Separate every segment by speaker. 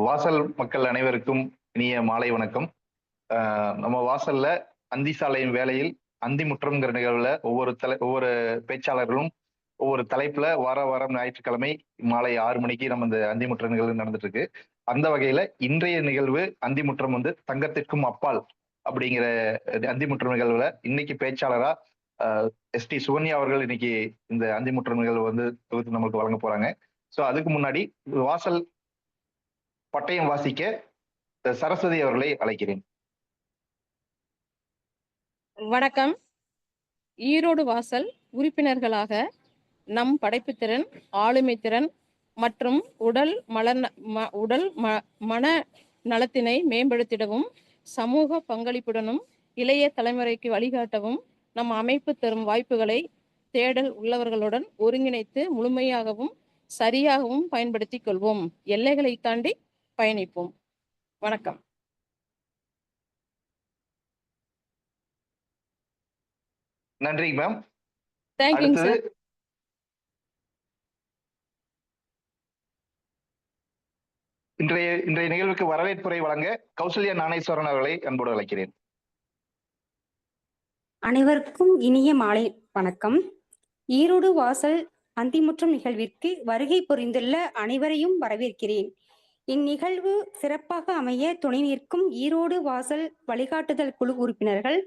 Speaker 1: வாசல் மக்கள் அனைவருக்கும் இனிய மாலை வணக்கம். நம்ம வாசல்ல அந்தி சாலையின் வேளையில் அந்தி முற்றம்ங்கிற நிகழ்வுல ஒவ்வொரு பேச்சாளர்களும் ஒவ்வொரு தலைப்புல வாரம் ஞாயிற்றுக்கிழமை மாலை 6 மணிக்கு நம்ம இந்த அந்தி முற்ற நிகழ்வு நடந்துட்டு இருக்கு. அந்த வகையில இன்றைய நிகழ்வு அந்தி முற்றம் வந்து தங்கத்திற்கும் அப்பால் அப்படிங்கிற அந்தி முற்றம் நிகழ்வுல இன்னைக்கு பேச்சாளரா எஸ்டி சுகன்யா அவர்கள் இன்னைக்கு இந்த அந்தி முற்றம் நிகழ்வு வந்து தொகுத்து நமக்கு வழங்க போறாங்க. ஸோ அதுக்கு முன்னாடி வாசல் பட்டயம் வாசிக்க சரஸ்வதி அவர்களை அழைக்கிறேன்.
Speaker 2: வணக்கம். ஈரோடு வாசல் உறுப்பினர்களாக நம் படைப்புத்திறன், ஆளுமை திறன் மற்றும் உடல் மன நலத்தினை மேம்படுத்திடவும், சமூக பங்களிப்புடனும் இளைய தலைமுறைக்கு வழிகாட்டவும், நம் அமைப்பு தரும் வாய்ப்புகளை தேடல் உள்ளவர்களுடன் ஒருங்கிணைத்து முழுமையாகவும் சரியாகவும் பயன்படுத்திக் கொள்வோம். எல்லைகளை தாண்டி பயணிப்போம். வணக்கம்.
Speaker 1: நன்றி மேம்.
Speaker 2: தேங்க்யூங்க சார்.
Speaker 1: இன்றைய நிகழ்வுக்கு வரவேற்புரை வழங்க கௌசல்யா ஞானேஸ்வரன் அவர்களை அன்போடு அழைக்கிறேன்.
Speaker 3: அனைவருக்கும் இனிய மாலை வணக்கம். ஈரோடு வாசல் அந்திமுற்றம் நிகழ்விற்கு வருகை புரிந்துள்ள அனைவரையும் வரவேற்கிறேன். இந்நிகழ்வு சிறப்பாக அமைய துணை நிற்கும் ஈரோடு வாசல் வழிகாட்டுதல் குழு உறுப்பினர்கள்,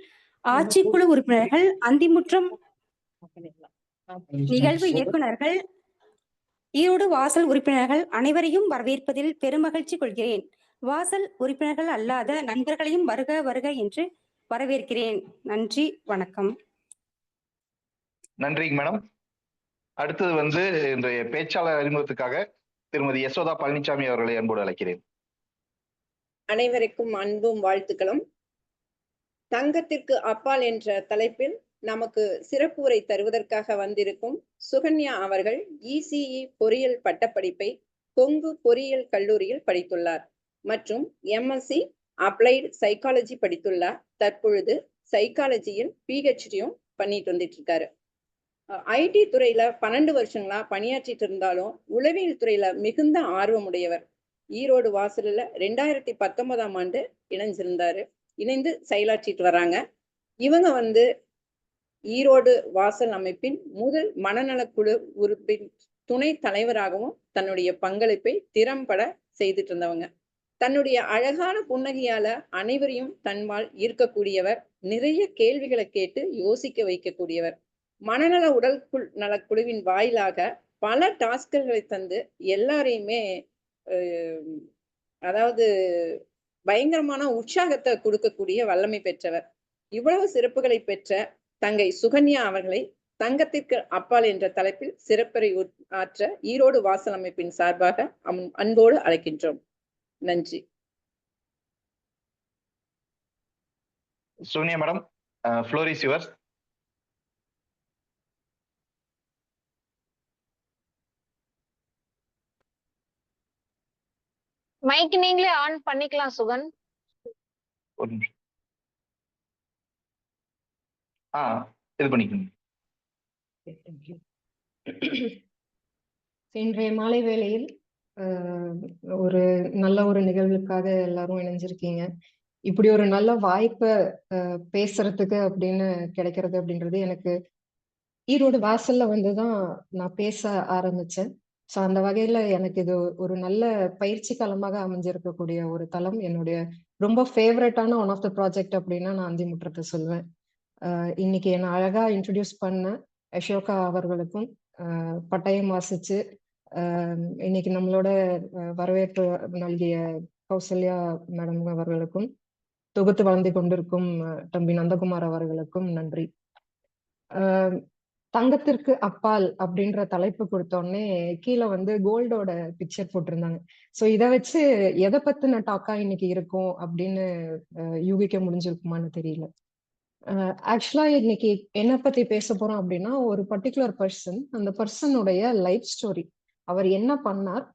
Speaker 3: ஆட்சிக்குழு உறுப்பினர்கள், அந்திமுற்றம் நிகழ்வு இயக்குநர்கள், ஈரோடு வாசல் உறுப்பினர்கள் அனைவரையும் வரவேற்பதில் பெருமகிழ்ச்சி கொள்கிறேன். வாசல் உறுப்பினர்கள் அல்லாத நண்பர்களையும் வருக வருக என்று வரவேற்கிறேன். நன்றி, வணக்கம்.
Speaker 1: நன்றி மேடம். அடுத்தது வந்து இன்றைய பேச்சாளர் அறிமுகத்துக்காக திருமதி யசோதா பழனிசாமி அவர்களை அன்போடு அழைக்கிறேன்.
Speaker 4: அனைவருக்கும் அன்பும் வாழ்த்துக்களும். தங்கத்திற்கு அப்பால் என்ற தலைப்பில் நமக்கு சிறப்பு உரை தருவதற்காக வந்திருக்கும் சுகன்யா அவர்கள் இசிஇ பொறியியல் பட்டப்படிப்பை கொங்கு பொறியியல் கல்லூரியில் படித்துள்ளார் மற்றும் எம்எஸ்சி அப்ளைடு சைக்காலஜி படித்துள்ளார். தற்பொழுது சைக்காலஜியில் பிஹெச்டியும் பண்ணிட்டு வந்துட்டு இருக்காரு. ஐடி துறையில 12 வருஷங்களா பணியாற்றிட்டு இருந்தாலும் உளவியல் துறையில மிகுந்த ஆர்வமுடையவர். ஈரோடு வாசலில் 2019ஆம் ஆண்டு இணைந்து செயலாற்றிட்டு வராங்க. இவங்க வந்து ஈரோடு வாசல் அமைப்பின் முதல் மனநலக்குழு துணை தலைவராகவும் தன்னுடைய பங்களிப்பை திறம்பட செய்துட்டு இருந்தவங்க. தன்னுடைய அழகான புன்னகையால அனைவரையும் தன்பால் ஈர்க்கக்கூடியவர். நிறைய கேள்விகளை கேட்டு யோசிக்க வைக்கக்கூடியவர். மனநல நலக்குழுவின் வாயிலாக பல டாஸ்க்களை தந்து எல்லாரையுமே அதாவது பயங்கரமான உற்சாகத்தை கொடுக்கக்கூடிய வல்லமை பெற்றவர். இவ்வளவு சிறப்புகளை பெற்ற தங்கை சுகன்யா அவர்களை தங்கத்திற்கு அப்பால் என்ற தலைப்பில் சிறப்புரை ஆற்ற ஈரோடு வாசல் அமைப்பின் சார்பாக அன்போடு அழைக்கின்றோம். நன்றி.
Speaker 1: Sonia madam, floor is yours.
Speaker 5: Mic நீங்களே ஆன் பண்ணிக்கலாம் சுகன்.
Speaker 1: ஒரு நிமிஷம். இது பண்ணிக்கணும்.
Speaker 6: இன்றைய மாலை வேளையில் ஒரு நல்ல ஒரு நிகழ்வுக்காக எல்லாரும் இணைஞ்சிருக்கீங்க. இப்படி ஒரு நல்ல வாய்ப்பை பேசுறதுக்கு அப்படின்னு கிடைக்கிறது அப்படின்றது எனக்கு ஈரோடு வாசல்ல வந்துதான் நான் பேச ஆரம்பிச்சேன். ஸோ அந்த வகையில எனக்கு இது ஒரு நல்ல பயிற்சி களமாக அமைஞ்சிருக்கக்கூடிய ஒரு தளம். என்னுடைய ரொம்ப ஃபேவரட்டான ஒன் ஆஃப் த ப்ராஜெக்ட் அப்படின்னா நான் அந்திமுற்றத்தை சொல்வேன். இன்னைக்கு என்னை அழகா இன்ட்ரடியூஸ் பண்ண அசோகா அவர்களுக்கும், பட்டயம் வாசிச்சு இன்னைக்கு நம்மளோட வரவேற்பு நல்கிய கௌசல்யா மேடம் அவர்களுக்கும், தொகுத்து வளர்ந்து கொண்டிருக்கும் தம்பி நந்தகுமார் அவர்களுக்கும் நன்றி. தங்கத்திற்கு அப்பால் அப்படின்ற தலைப்பு கொடுத்தோடனே கீழே வந்து கோல்டோட பிக்சர் போட்டிருந்தாங்க. ஸோ இதை வச்சு எதை பத்தின டாக்கா இன்னைக்கு இருக்கும் அப்படின்னு யூகிக்க முடிஞ்சிருக்குமான்னு தெரியல. ஆக்சுவலா இன்னைக்கு என்ன பத்தி பேச போறோம் அப்படின்னா, ஒரு பர்டிகுலர் பர்சன், அந்த பர்சனுடைய லைஃப் ஸ்டோரி, அவர் என்ன பண்ணார்,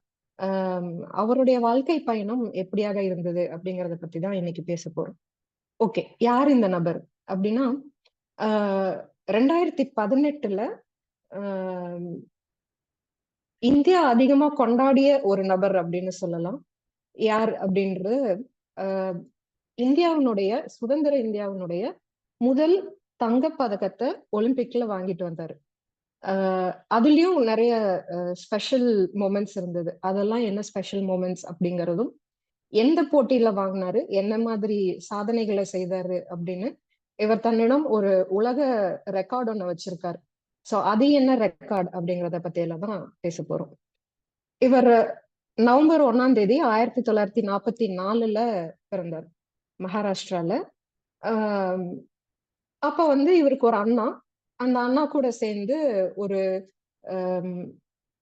Speaker 6: அவருடைய வாழ்க்கை பயணம் எப்படியாக இருந்தது அப்படிங்கறத பத்தி தான் இன்னைக்கு பேச போறோம். ஓகே, யார் இந்த நபர் அப்படின்னா, 2018ல இந்தியா அதிகமா கொண்டாடிய ஒரு நபர் அப்படின்னு சொல்லலாம். யார் அப்படின்றது ஆஹ் இந்தியாவினுடைய சுதந்திர இந்தியாவினுடைய முதல் தங்கப் பதக்கத்தை ஒலிம்பிக்ல வாங்கிட்டு வந்தாரு. அதுலயும் நிறைய ஸ்பெஷல் மூமெண்ட்ஸ் இருந்தது. அதெல்லாம் என்ன ஸ்பெஷல் மூமெண்ட்ஸ் அப்படிங்கறதும், எந்த போட்டியில வாங்கினாரு, என்ன மாதிரி சாதனைகளை செய்தாரு அப்படின்னு இவர் தன்னிடம் ஒரு உலக ரெக்கார்ட் ஒண்ணு வச்சிருக்காரு. சோ அது என்ன ரெக்கார்ட் அப்படிங்கறத பத்தியில தான் பேச போறோம். இவர் நவம்பர் 1 1944 பிறந்தார் மகாராஷ்டிரால. ஆஹ் அப்ப வந்து இவருக்கு ஒரு அண்ணா, அந்த அண்ணா கூட சேர்ந்து ஒரு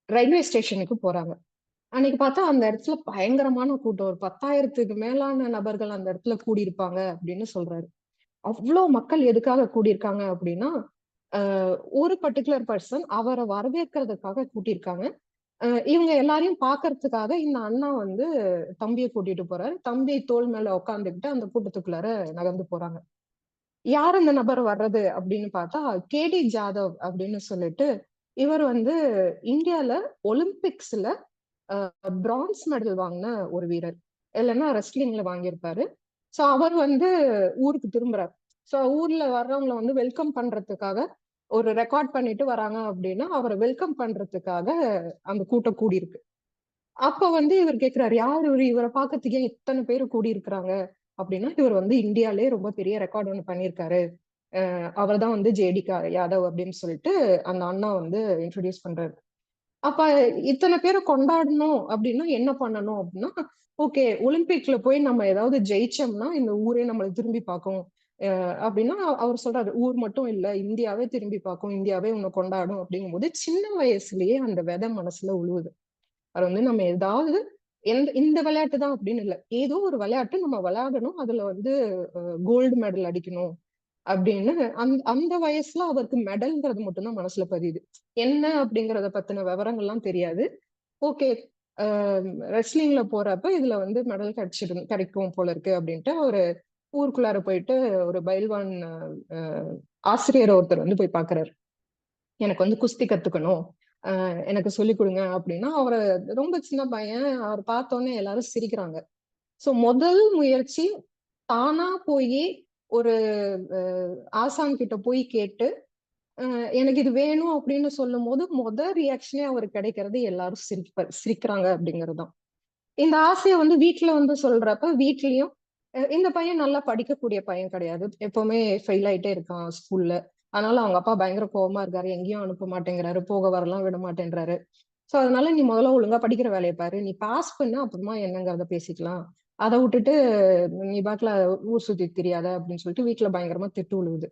Speaker 6: ரயில்வே ஸ்டேஷனுக்கு போறாங்க. அன்னைக்கு பார்த்தா அந்த இடத்துல பயங்கரமான கூட்டம், ஒரு 10,000க்கு மேலான நபர்கள் அந்த இடத்துல கூடியிருப்பாங்க அப்படின்னு சொல்றாரு. அவ்வளவு மக்கள் எதுக்காக கூடியிருக்காங்க அப்படின்னா, ஒரு பர்டிகுலர் பர்சன் அவரை வரவேற்கிறதுக்காக கூட்டியிருக்காங்க. இவங்க எல்லாரையும் பாக்குறதுக்காக இந்த அண்ணா வந்து தம்பியை கூட்டிட்டு போறாரு. தம்பி தோள் மேல உட்காந்துக்கிட்டு அந்த கூட்டத்துக்குள்ளார நகர்ந்து போறாங்க. யார் அந்த நபர் வர்றது அப்படின்னு பார்த்தா கேடி ஜாதவ் அப்படின்னு சொல்லிட்டு, இவர் வந்து இந்தியால ஒலிம்பிக்ஸ்ல பிரான்ஸ் மெடல் வாங்கின ஒரு வீரர், இல்லைன்னா ரெஸ்லிங்ல வாங்கியிருப்பாரு. சோ அவர் வந்து ஊருக்கு திரும்புறாரு. சோ ஊர்ல வர்றவங்களை வந்து வெல்கம் பண்றதுக்காக ஒரு ரெக்கார்ட் பண்ணிட்டு வராங்க அப்படின்னா அவரை வெல்கம் பண்றதுக்காக அந்த கூட்டம் கூடி இருக்கு. அப்ப வந்து இவர் கேக்குறாரு, யார் இவரு, இவரை பார்க்கறதுக்கே இத்தனை பேர் கூடி இருக்கிறாங்க அப்படின்னா, இவர் வந்து இந்தியாலே ரொம்ப பெரிய ரெக்கார்ட் ஒண்ணு பண்ணியிருக்காரு. அவர் தான் வந்து ஜேடி யாதவ் அப்படின்னு சொல்லிட்டு அந்த அண்ணா வந்து இன்ட்ரடியூஸ் பண்றாரு. அப்ப இத்தனை பேரை கொண்டாடணும் அப்படின்னா என்ன பண்ணணும் அப்படின்னா, ஓகே ஒலிம்பிக்ல போய் நம்ம ஏதாவது ஜெயிச்சோம்னா இந்த ஊரே நம்மளை திரும்பி பார்க்கும். அப்படின்னா அவர் சொல்றாரு, ஊர் மட்டும் இல்ல இந்தியாவே திரும்பி பார்க்கும், இந்தியாவே உன்னை கொண்டாடும் அப்படிங்கும் போது சின்ன வயசுலயே அந்த விதை மனசுல உழுவுது. அது வந்து நம்ம ஏதாவது இந்த விளையாட்டு தான் அப்படின்னு இல்லை, ஏதோ ஒரு விளையாட்டு நம்ம விளையாடணும், அதுல வந்து கோல்டு மெடல் அடிக்கணும் அப்படின்னு அந்த வயசுல அவருக்கு மெடல்ங்கிறது மட்டும்தான் மனசுல பதியுது. என்ன அப்படிங்கறத பத்தின விவரங்கள்லாம் தெரியாது. ஓகே ரெஸ்லிங்ல போறப்ப இதுல வந்து மெடல் கிடைக்கும் போல இருக்கு அப்படின்ட்டு ஒரு ஊருக்குள்ளார போயிட்டு ஒரு பைல்வான் ஆசிரியர் ஒருத்தர் வந்து போய் பாக்குறாரு. எனக்கு வந்து குஸ்தி கத்துக்கணும், எனக்கு சொல்லிக் கொடுங்க அப்படின்னா, அவரை ரொம்ப சின்ன பையன், அவர் பார்த்தோன்னே எல்லாரும் சிரிக்கிறாங்க. சோ முதல் முயற்சி தானா போய் ஒரு ஆசான் கிட்ட போய் கேட்டு எனக்கு இது வேணும் அப்படின்னு சொல்லும் போது முதல் ரியாக்ஷனே அவருக்கு கிடைக்கிறது எல்லாரும் சிரிக்கிறாங்க அப்படிங்கறதுதான். இந்த ஆசையை வந்து வீட்டுல வந்து சொல்றப்ப வீட்லயும் இந்த பையன் நல்லா படிக்கக்கூடிய பையன் கிடையாது, எப்பவுமே ஃபெயில் ஆயிட்டே இருக்கான் ஸ்கூல்ல. அதனால அவங்க அப்பா பயங்கர கோவமா இருக்காரு, எங்கேயும் அனுப்ப மாட்டேங்கிறாரு, போக வரலாம் விட மாட்டேன்றாரு. சோ அதனால நீ முதல்ல ஒழுங்கா படிக்கிற வேலையை பாரு, நீ பாஸ் பண்ண அப்புறமா என்னங்கிறத பேசிக்கலாம், அதை விட்டுட்டு நீ பாட்டுல ஊர் சுத்தி தெரியாத அப்படின்னு சொல்லிட்டு வீட்டுல பயங்கரமா திட்டு விழுவுது.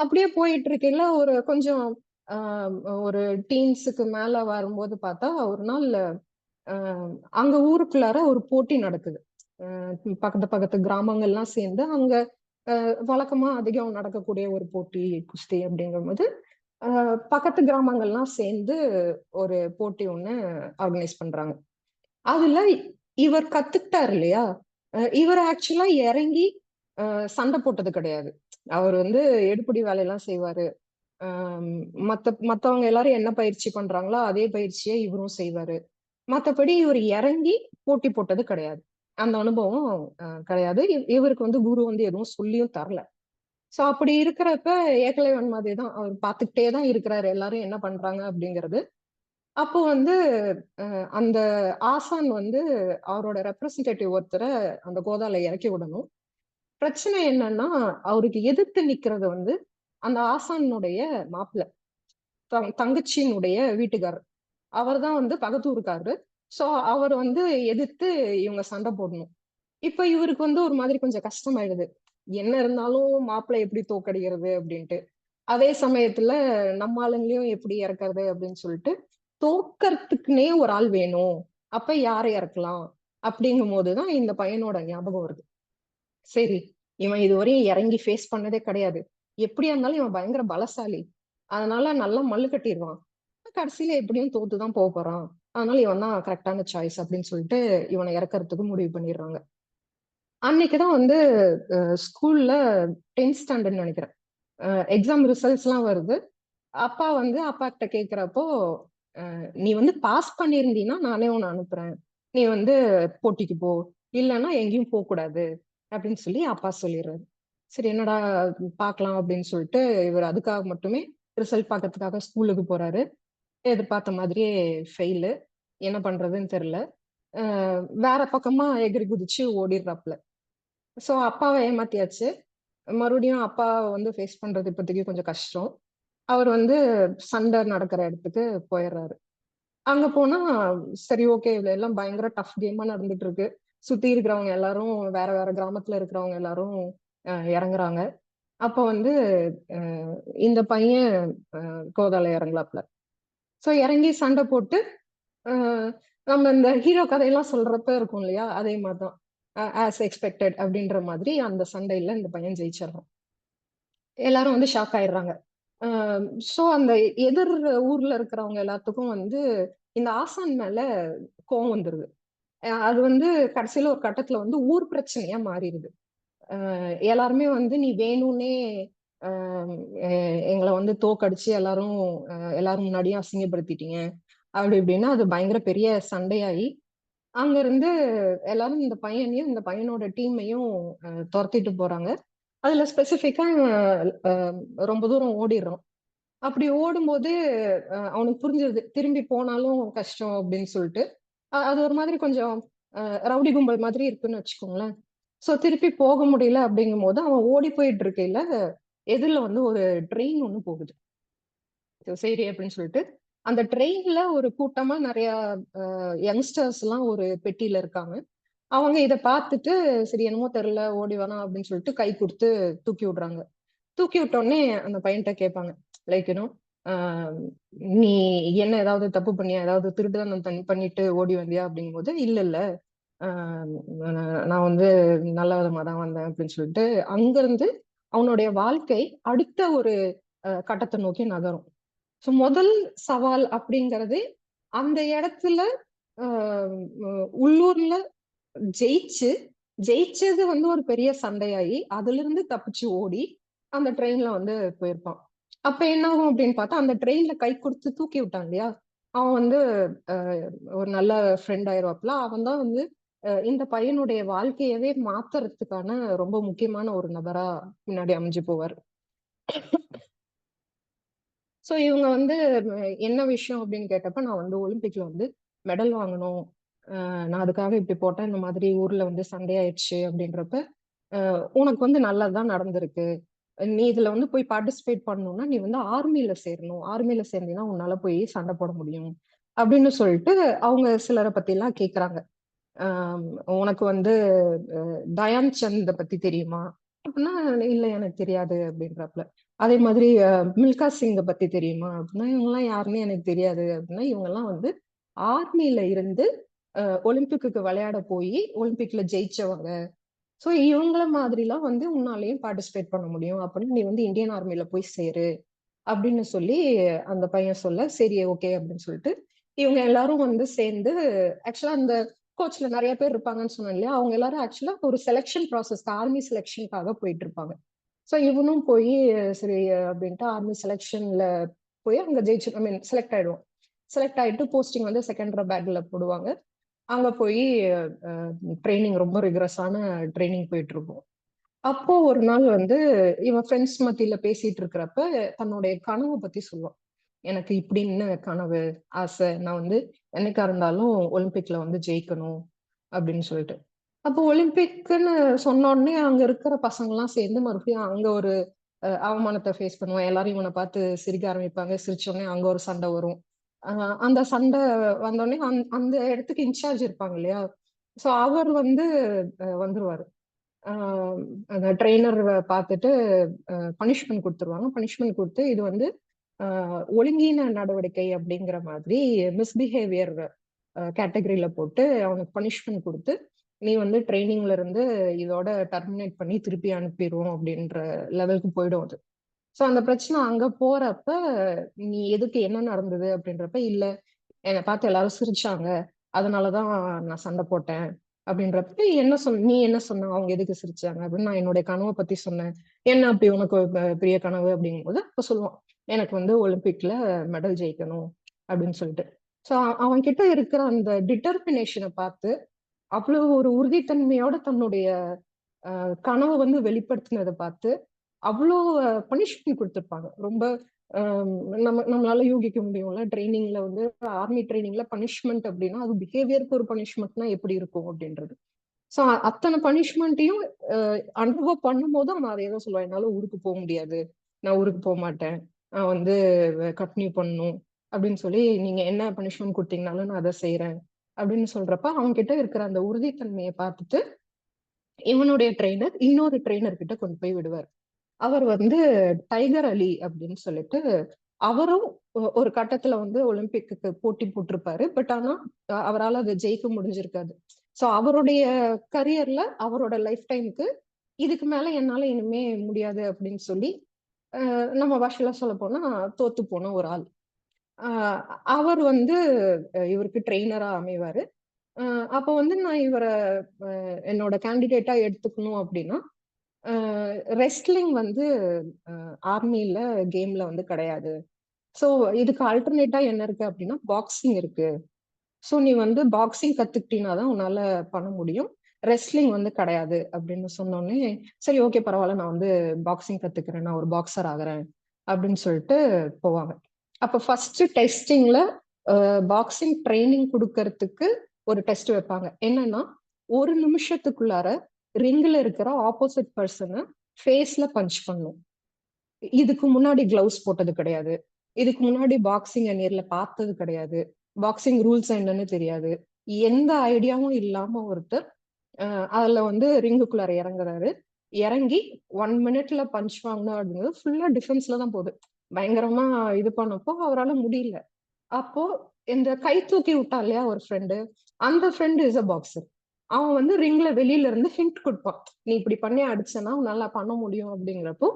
Speaker 6: அப்படியே போயிட்டு இருக்கையில ஒரு கொஞ்சம் ஒரு டீன்ஸுக்கு மேல வரும்போது பார்த்தா ஒரு நாள் அங்க ஊருக்குள்ளார ஒரு போட்டி நடக்குது. பக்கத்து பக்கத்து கிராமங்கள்லாம் சேர்ந்து அங்க வழக்கமா அதிகம் நடக்கக்கூடிய ஒரு போட்டி குஸ்தி அப்படிங்கும்போது பக்கத்து கிராமங்கள்லாம் சேர்ந்து ஒரு போட்டி ஒண்ணு ஆர்கனைஸ் பண்றாங்க. அதுல இவர் கத்துக்கிட்டாரு இல்லையா, இவர் ஆக்சுவலா இறங்கி சண்டை போட்டது கிடையாது. அவர் வந்து எடுபிடி வேலையெல்லாம் செய்வாரு. மத்தவங்க எல்லாரும் என்ன பயிற்சி பண்றாங்களோ அதே பயிற்சியை இவரும் செய்வாரு. மத்தபடி இவர் இறங்கி போட்டி போட்டது கிடையாது. அந்த அனுபவம் கிடையாது. இவருக்கு வந்து குரு வந்து எதுவும் சொல்லியும் தரல. சோ அப்படி இருக்கிறப்ப ஏகலைவன் மாதிரி தான் அவர் பார்த்துக்கிட்டே தான் இருக்கிறாரு எல்லாரும் என்ன பண்றாங்க அப்படிங்கிறது. அப்போ வந்து அந்த ஆசான் வந்து அவரோட ரெப்ரசன்டேட்டிவ் ஒருத்தரை அந்த கோதால இறக்கி விடணும். பிரச்சனை என்னன்னா அவருக்கு எதிர்த்து நிக்கிறது வந்து அந்த ஆசானுடைய மாப்பிள்ளை, தங்கச்சியினுடைய வீட்டுக்காரர். அவர் தான் வந்து பக்கத்தூருக்காரரு. சோ அவர் வந்து எதிர்த்து இவங்க சண்டை போடணும். இப்ப இவருக்கு வந்து ஒரு மாதிரி கொஞ்சம் கஷ்டமாயிடுது, என்ன இருந்தாலும் மாப்பிள்ளை எப்படி தோக்கடிக்கிறது அப்படின்ட்டு. அதே சமயத்துல நம்ம ஆளுங்களையும் எப்படி இறக்குறது அப்படின்னு சொல்லிட்டு தோக்கறதுக்குன்னே ஒரு ஆள் வேணும், அப்ப யாரை இறக்கலாம் அப்படிங்கும் போதுதான் இந்த பையனோட ஞாபகம் வருது. சரி, இவன் இதுவரையும் இறங்கி ஃபேஸ் பண்ணதே கிடையாது, எப்படியா இருந்தாலும் இவன் பயங்கர பலசாலி, அதனால நல்லா மல்லு கட்டிடுவான், கடைசியில எப்படியும் தோத்துதான் போறான், அதனால இவன் தான் கரெக்டான சாய்ஸ் அப்படின்னு சொல்லிட்டு இவனை இறக்கறதுக்கு முடிவு பண்ணிடுறாங்க. அன்னைக்குதான் வந்து ஸ்கூல்ல 10th ஸ்டாண்டர்ட் நினைக்கிறேன், எக்ஸாம் ரிசல்ட்ஸ் எல்லாம் வருது. அப்பா வந்து அப்பா கிட்ட கேக்குறப்போ, நீ வந்து பாஸ் பண்ணிருந்தீன்னா நானே உன்னை அனுப்புறேன், நீ வந்து போட்டிக்கு போ, இல்லைன்னா எங்கேயும் போக கூடாது அப்படின்னு சொல்லி அப்பா சொல்லிடுறாரு. சரி என்னடா பார்க்கலாம் அப்படின்னு சொல்லிட்டு இவர் அதுக்காக மட்டுமே ரிசல்ட் பார்க்கறதுக்காக ஸ்கூலுக்கு போறாரு. எதிர்பார்த்த மாதிரியே ஃபெயிலு. என்ன பண்றதுன்னு தெரியல. வேற பக்கமா எகிரி குதிச்சு ஓடிடுறாப்ல. ஸோ அப்பாவை ஏமாத்தியாச்சு. மறுபடியும் அப்பா வந்து ஃபேஸ் பண்றது இப்போதைக்கு கொஞ்சம் கஷ்டம். அவர் வந்து சண்டை நடக்கிற இடத்துக்கு போயிடுறாரு. அங்க போனா சரி ஓகே, இதுல எல்லாம் பயங்கர டஃப் கேமா நடந்துட்டு இருக்கு. சுத்தி இருக்கிறவங்க எல்லாரும் வேற வேற கிராமத்துல இருக்கிறவங்க எல்லாரும் இறங்குறாங்க. அப்ப வந்து அஹ் இந்த பையன் கோதால இறங்கலாப்ல. ஸோ இறங்கி சண்டை போட்டு அஹ் நம்ம இந்த ஹீரோ கதையெல்லாம் சொல்றப்ப இருக்கும் இல்லையா, அதே மாதிரிதான் ஆஸ் எக்ஸ்பெக்டட் அப்படின்ற மாதிரி அந்த சண்டையில இந்த பையன் ஜெயிச்சிடறான். எல்லாரும் வந்து ஷாக் ஆயிடுறாங்க. ஸோ அந்த எதிர் ஊர்ல இருக்கிறவங்க எல்லாத்துக்கும் வந்து இந்த ஆசான் மேல கோவம் வந்துருது. அது வந்து கடைசியில ஒரு கட்டத்துல வந்து ஊர் பிரச்சனையா மாறிடுது. எல்லாருமே வந்து நீ வேணும்னே எங்களை வந்து தோக்கடிச்சு எல்லாரும் முன்னாடியும் அசிங்கப்படுத்திட்டீங்க அப்படி இப்படின்னா அது பயங்கர பெரிய சண்டையாகி அங்க இருந்து எல்லாரும் இந்த பையனையும் இந்த பையனோட டீமையும் துரத்திட்டு போறாங்க. அதுல ஸ்பெசிஃபிக்கா ரொம்ப தூரம் ஓடிடுறான். அப்படி ஓடும்போது அவனுக்கு புரிஞ்சிருது திரும்பி போனாலும் கஷ்டம் அப்படின்னு சொல்லிட்டு. அது ஒரு மாதிரி கொஞ்சம் ரவுடி கும்பல் மாதிரி இருக்குன்னு வச்சுக்கோங்களேன். சோ திருப்பி போக முடியல அப்படிங்கும் போது அவன் ஓடி போயிட்டு இருக்கையில எதிரில வந்து ஒரு ட்ரெயின் ஒண்ணு போகுது. சரி அப்படின்னு சொல்லிட்டு அந்த ட்ரெயின்ல ஒரு கூட்டமா நிறைய யங்ஸ்டர்ஸ் எல்லாம் ஒரு பெட்டியில இருக்காங்க. அவங்க இதை பார்த்துட்டு சரி என்னமோ தெரியல ஓடி வேணாம் அப்படின்னு சொல்லிட்டு கை கொடுத்து தூக்கி விடுறாங்க. தூக்கி விட்டோடனே அந்த பையன்கிட்ட கேட்பாங்க லைக் நீ என்ன ஏதாவது தப்பு பண்ணியா, ஏதாவது திருட்டுத்தனம் பண்ணிட்டு ஓடி வந்தியா அப்படிங்கும்போது இல்ல இல்ல ஆஹ் நான் வந்து நல்ல விதமா தான் வந்தேன் அப்படின்னு சொல்லிட்டு அங்கிருந்து அவனுடைய வாழ்க்கை அடுத்த ஒரு கட்டத்தை நோக்கி நகரும். ஸோ முதல் சவால் அப்படிங்கிறது அந்த இடத்துல உள்ளூர்ல ஜெயிச்சது வந்து ஒரு பெரிய சண்டையாகி அதுல இருந்து தப்பிச்சு ஓடி அந்த ட்ரெயின்ல வந்து போயிருப்பான். அப்ப என்ன ஆகும் அப்படின்னு பார்த்தா அந்த ட்ரெயின்ல கை கொடுத்து தூக்கி விட்டான் இல்லையா, அவன் வந்து ஒரு நல்ல ஃப்ரெண்ட் ஆயிடுவாப்ல. அவன் தான் வந்து இந்த பையனுடைய வாழ்க்கையவே மாத்துறதுக்கான ரொம்ப முக்கியமான ஒரு நபரா முன்னாடி அமைஞ்சு போவார். ஸோ இவங்க வந்து என்ன விஷயம் அப்படின்னு கேட்டப்ப நான் வந்து ஒலிம்பிக்ல வந்து மெடல் வாங்கணும், நான் அதுக்காக இப்படி போட்டேன், இந்த மாதிரி ஊர்ல வந்து சண்டையாயிடுச்சு அப்படின்றப்ப உனக்கு வந்து நல்லதுதான் நடந்திருக்கு, நீ இதுல வந்து போய் பார்ட்டிசிபேட் பண்ணணும்னா நீ வந்து ஆர்மியில சேரணும், ஆர்மியில சேர்ந்தீங்கன்னா உன்னால போய் சண்டை போட முடியும் அப்படின்னு சொல்லிட்டு அவங்க சிலரை பத்தி எல்லாம் கேக்குறாங்க. உனக்கு வந்து தயான் சந்த் பத்தி தெரியுமா அப்படின்னா இல்ல எனக்கு தெரியாது அப்படின்றப்பல. அதே மாதிரி மில்கா சிங்க பத்தி தெரியுமா அப்படின்னா இவங்கெல்லாம் யாருன்னு எனக்கு தெரியாது அப்படின்னா இவங்கெல்லாம் வந்து ஆர்மியில இருந்து ஒலிம்பிக்கு விளையாட போய் ஒலிம்பிக்ல ஜெயிச்சவங்க. ஸோ இவங்கள மாதிரிலாம் வந்து உன்னாலையும் பார்ட்டிசிபேட் பண்ண முடியும் அப்படின்னு நீ வந்து இந்தியன் ஆர்மியில போய் சேரு அப்படின்னு சொல்லி அந்த பையன் சொல்ல சரி ஓகே அப்படின்னு சொல்லிட்டு இவங்க எல்லாரும் வந்து சேர்ந்து ஆக்சுவலா அந்த கோச்ல நிறைய பேர் இருப்பாங்கன்னு சொன்னேன் இல்லையா, அவங்க எல்லாரும் ஆக்சுவலா ஒரு செலெக்ஷன் ப்ராசஸ் ஆர்மி செலெக்ஷனுக்காக போயிட்டு இருப்பாங்க. ஸோ இவனும் போய் சரி அப்படின்ட்டு ஆர்மி செலெக்ஷன்ல போய் அங்க ஜெயிச்சு ஐ மீன் செலக்ட் ஆயிடுவோம். செலக்ட் ஆயிட்டு போஸ்டிங் வந்து செகண்ட் பேக்ல போடுவாங்க. அங்க போய் ட்ரைனிங் ரொம்ப ரிகரஸான ட்ரைனிங் போயிட்டு இருக்கும். அப்போ ஒரு நாள் வந்து இவன் ஃப்ரெண்ட்ஸ் மத்தியில பேசிட்டு இருக்கிறப்ப தன்னுடைய கனவை பத்தி சொல்லுவான். எனக்கு இப்படின்னு கனவு ஆசை, நான் வந்து என்னைக்கா இருந்தாலும் ஒலிம்பிக்ல வந்து ஜெயிக்கணும் அப்படின்னு சொல்லிட்டு. அப்போ ஒலிம்பிக்னு சொன்ன உடனே அங்க இருக்கிற பசங்க எல்லாம் சேர்ந்து மறுபடியும் அங்க ஒரு அவமானத்தை ஃபேஸ் பண்ணுவான். எல்லாரும் இவனை பார்த்து சிரிக்க ஆரம்பிப்பாங்க. சிரிச்ச உடனே அங்க ஒரு சண்டை வரும். அந்த சண்டை வந்தோடனே அந்த இடத்துக்கு இன்சார்ஜ் இருப்பாங்க இல்லையா, சோ அவர் வந்து வந்துருவாரு. அந்த ட்ரெயினர் பார்த்துட்டு பனிஷ்மெண்ட் கொடுத்துருவாங்க. பனிஷ்மெண்ட் கொடுத்து இது வந்து ஒழுங்கீன நடவடிக்கை அப்படிங்கிற மாதிரி மிஸ்பிஹேவியர் கேட்டகரியில போட்டு அவனுக்கு பனிஷ்மெண்ட் கொடுத்து நீ வந்து ட்ரைனிங்ல இருந்து இதோட டெர்மினேட் பண்ணி திருப்பி அனுப்பிடுவோம் அப்படின்ற லெவலுக்கு போயிடும் அது. ஸோ அந்த பிரச்சனை அங்க போறப்ப நீ எதுக்கு என்ன நடந்தது அப்படின்றப்ப இல்ல என்னை பார்த்து எல்லாரும் சிரிச்சாங்க அதனாலதான் நான் சண்டை போட்டேன் அப்படின்றப்ப நீ என்ன சொன்ன, அவங்க எதுக்கு சிரிச்சாங்க அப்படின்னு நான் என்னுடைய கனவை பத்தி சொன்னேன். என்ன அப்படி உனக்கு பெரிய கனவு அப்படிங்கும்போது அப்ப சொல்லுவான் எனக்கு வந்து ஒலிம்பிக்ல மெடல் ஜெயிக்கணும் அப்படின்னு சொல்லிட்டு. ஸோ அவன் கிட்ட இருக்கிற அந்த டிட்டர்மினேஷனை பார்த்து அவ்வளவு ஒரு உறுதித்தன்மையோட தன்னுடைய கனவை வந்து வெளிப்படுத்தினதை பார்த்து அவ்வளோ பனிஷ்மெண்ட் கொடுத்துருப்பாங்க. ரொம்ப நம்மளால யூகிக்க முடியும்ல, ட்ரைனிங்ல வந்து ஆர்மி ட்ரைனிங்ல பனிஷ்மெண்ட் அப்படின்னா அது பிஹேவியருக்கு ஒரு பனிஷ்மெண்ட்னா எப்படி இருக்கும் அப்படின்றது. ஸோ அத்தனை பனிஷ்மெண்ட்டையும் அனுபவ பண்ணும் போது அவன் அதை தான் சொல்லுவான், என்னால ஊருக்கு போக முடியாது, நான் ஊருக்கு போக மாட்டேன், நான் வந்து கண்டினியூ பண்ணணும் அப்படின்னு சொல்லி நீங்க என்ன பனிஷ்மெண்ட் கொடுத்தீங்கனாலும் நான் அதை செய்யறேன் அப்படின்னு சொல்றப்ப அவங்க கிட்ட இருக்கிற அந்த உறுதித்தன்மையை பார்த்துட்டு இவனுடைய ட்ரெயினர் இன்னொரு ட்ரெயினர் கிட்ட கொண்டு போய் விடுவார். அவர் வந்து டைகர் அலி அப்படின்னு சொல்லிட்டு அவரும் ஒரு கட்டத்துல வந்து ஒலிம்பிக்கு போட்டி போட்டிருப்பாரு. பட் ஆனா அவரால் அதை ஜெயிக்க முடிஞ்சிருக்காது. ஸோ அவருடைய கரியர்ல அவரோட லைஃப் டைமுக்கு இதுக்கு மேல என்னால இனிமே முடியாது அப்படின்னு சொல்லி நம்ம பாஷையில சொல்ல போனா தோத்து போன ஒரு ஆள். அவர் வந்து இவருக்கு ட்ரெயினரா அமைவாரு. அப்போ வந்து நான் இவரை என்னோட கேண்டிடேட்டா எடுத்துக்கணும் அப்படின்னா ரெஸ்லிங் வந்து ஆர்மில கேம்ல வந்து கிடையாது. ஸோ இதுக்கு ஆல்டர்னேட்டா என்ன இருக்கு அப்படின்னா பாக்ஸிங் இருக்கு. ஸோ நீ வந்து பாக்ஸிங் கத்துக்கிட்டீங்கன்னா தான் உன்னால பண்ண முடியும், ரெஸ்லிங் வந்து கிடையாது அப்படின்னு சொன்னோடனே சரி ஓகே பரவாயில்ல, நான் வந்து பாக்ஸிங் கத்துக்கிறேன், நான் ஒரு பாக்ஸர் ஆகுறேன் அப்படின்னு சொல்லிட்டு போவாங்க. அப்ப ஃபர்ஸ்ட் டெஸ்டிங்ல பாக்ஸிங் ட்ரைனிங் கொடுக்கறதுக்கு ஒரு டெஸ்ட் வைப்பாங்க. என்னன்னா 1 நிமிஷத்துக்குள்ளார ரிங்ல இருக்கிற ஆப்போசிட் பர்சனை ஃபேஸ்ல பஞ்ச் பண்ணும். இதுக்கு முன்னாடி கிளவுஸ் போட்டது கிடையாது, இதுக்கு முன்னாடி பாக்ஸிங் நேர்ல பார்த்தது கிடையாது, பாக்ஸிங் ரூல்ஸ் என்னன்னு தெரியாது, எந்த ஐடியாவும் இல்லாம ஒருத்தர் அதுல வந்து ரிங்குக்குள்ளார இறங்குறாரு. இறங்கி 1 மினிட்ல பஞ்ச் வாங்கணும் அப்படிங்கிறது ஃபுல்லா டிஃபென்ஸ்ல தான் போகுது. பயங்கரமா இது பண்ணப்போ அவரால் முடியல. அப்போ இந்த கை தூக்கி விட்டா இல்லையா ஒரு ஃப்ரெண்டு, அந்த ஃப்ரெண்டு இஸ் அ பாக்ஸர். அவன் வந்து ரிங்ல வெளியில இருந்து ஹிண்ட் கொடுப்பான், நீ இப்படி பண்ணி அடிச்சனா நல்லா பண்ண முடியும் அப்படிங்கிறப்போ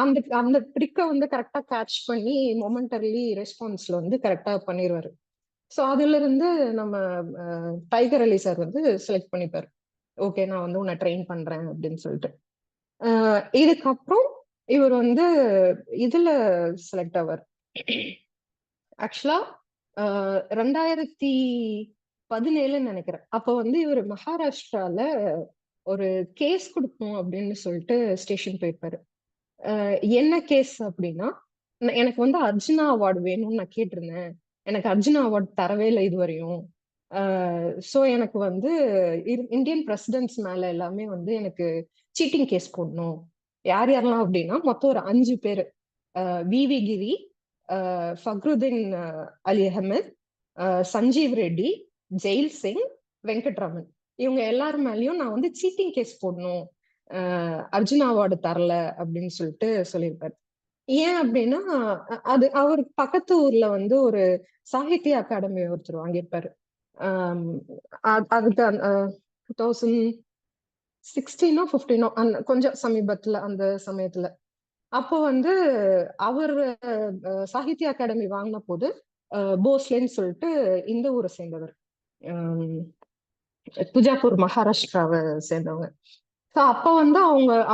Speaker 6: அந்த அந்த ட்ரிக்கை வந்து கரெக்டா கேட்ச் பண்ணி மொமெண்டரிலி ரெஸ்பான்ஸ்ல வந்து கரெக்டா பண்ணிடுவாரு. ஸோ அதுல இருந்து நம்ம டைகர் அலி சார் வந்து செலக்ட் பண்ணிப்பாரு. ஓகே நான் வந்து உன்னை ட்ரெயின் பண்றேன் அப்படின்னு சொல்லிட்டு. இதுக்கப்புறம் இவர் வந்து இதுல செலக்ட் ஆவார். ஆக்சுவலா 2017 நினைக்கிறேன். அப்ப வந்து இவர் மகாராஷ்டிரால ஒரு கேஸ் கொடுக்கணும் அப்படின்னு சொல்லிட்டு ஸ்டேஷன் போயிருப்பாரு. என்ன கேஸ் அப்படின்னா, எனக்கு வந்து அர்ஜுனா அவார்டு வேணும்னு நான் கேட்டிருந்தேன், எனக்கு அர்ஜுனா அவார்டு தரவே இல்லை இதுவரையும். ஸோ எனக்கு வந்து இந்தியன் பிரசிடென்ட்ஸ் மேல எல்லாமே வந்து எனக்கு சீட்டிங் கேஸ் போடணும். யார் யாரெல்லாம் அப்படின்னா மொத்தம் ஒரு 5 பேர், விவி கிரி, ஃபக்ருதீன் அலி அஹமத், சஞ்சீவ் ரெட்டி, ஜெயில் சிங், வெங்கட்ராமன், இவங்க எல்லாரும் மேலேயும் நான் வந்து சீட்டிங் கேஸ் போடணும், அர்ஜுனா அவார்டு தரல அப்படின்னு சொல்லிட்டு சொல்லியிருப்பாரு. ஏன் அப்படின்னா அது அவருக்கு பக்கத்து ஊர்ல வந்து ஒரு சாகித்ய அகாடமி ஒருத்தர் வாங்கியிருப்பாரு. அதுக்கு 2016 15 அந்த கொஞ்சம் சமீபத்துல அந்த சமயத்துல அப்போ வந்து அவர் சாகித்ய அகாடமி வாங்கின போது போஸ்லேன்னு சொல்லிட்டு இந்த ஊரை சேர்ந்தவர், துஜாப்பூர் மகாராஷ்டிராவை சேர்ந்தவங்க. ஸோ அப்ப வந்து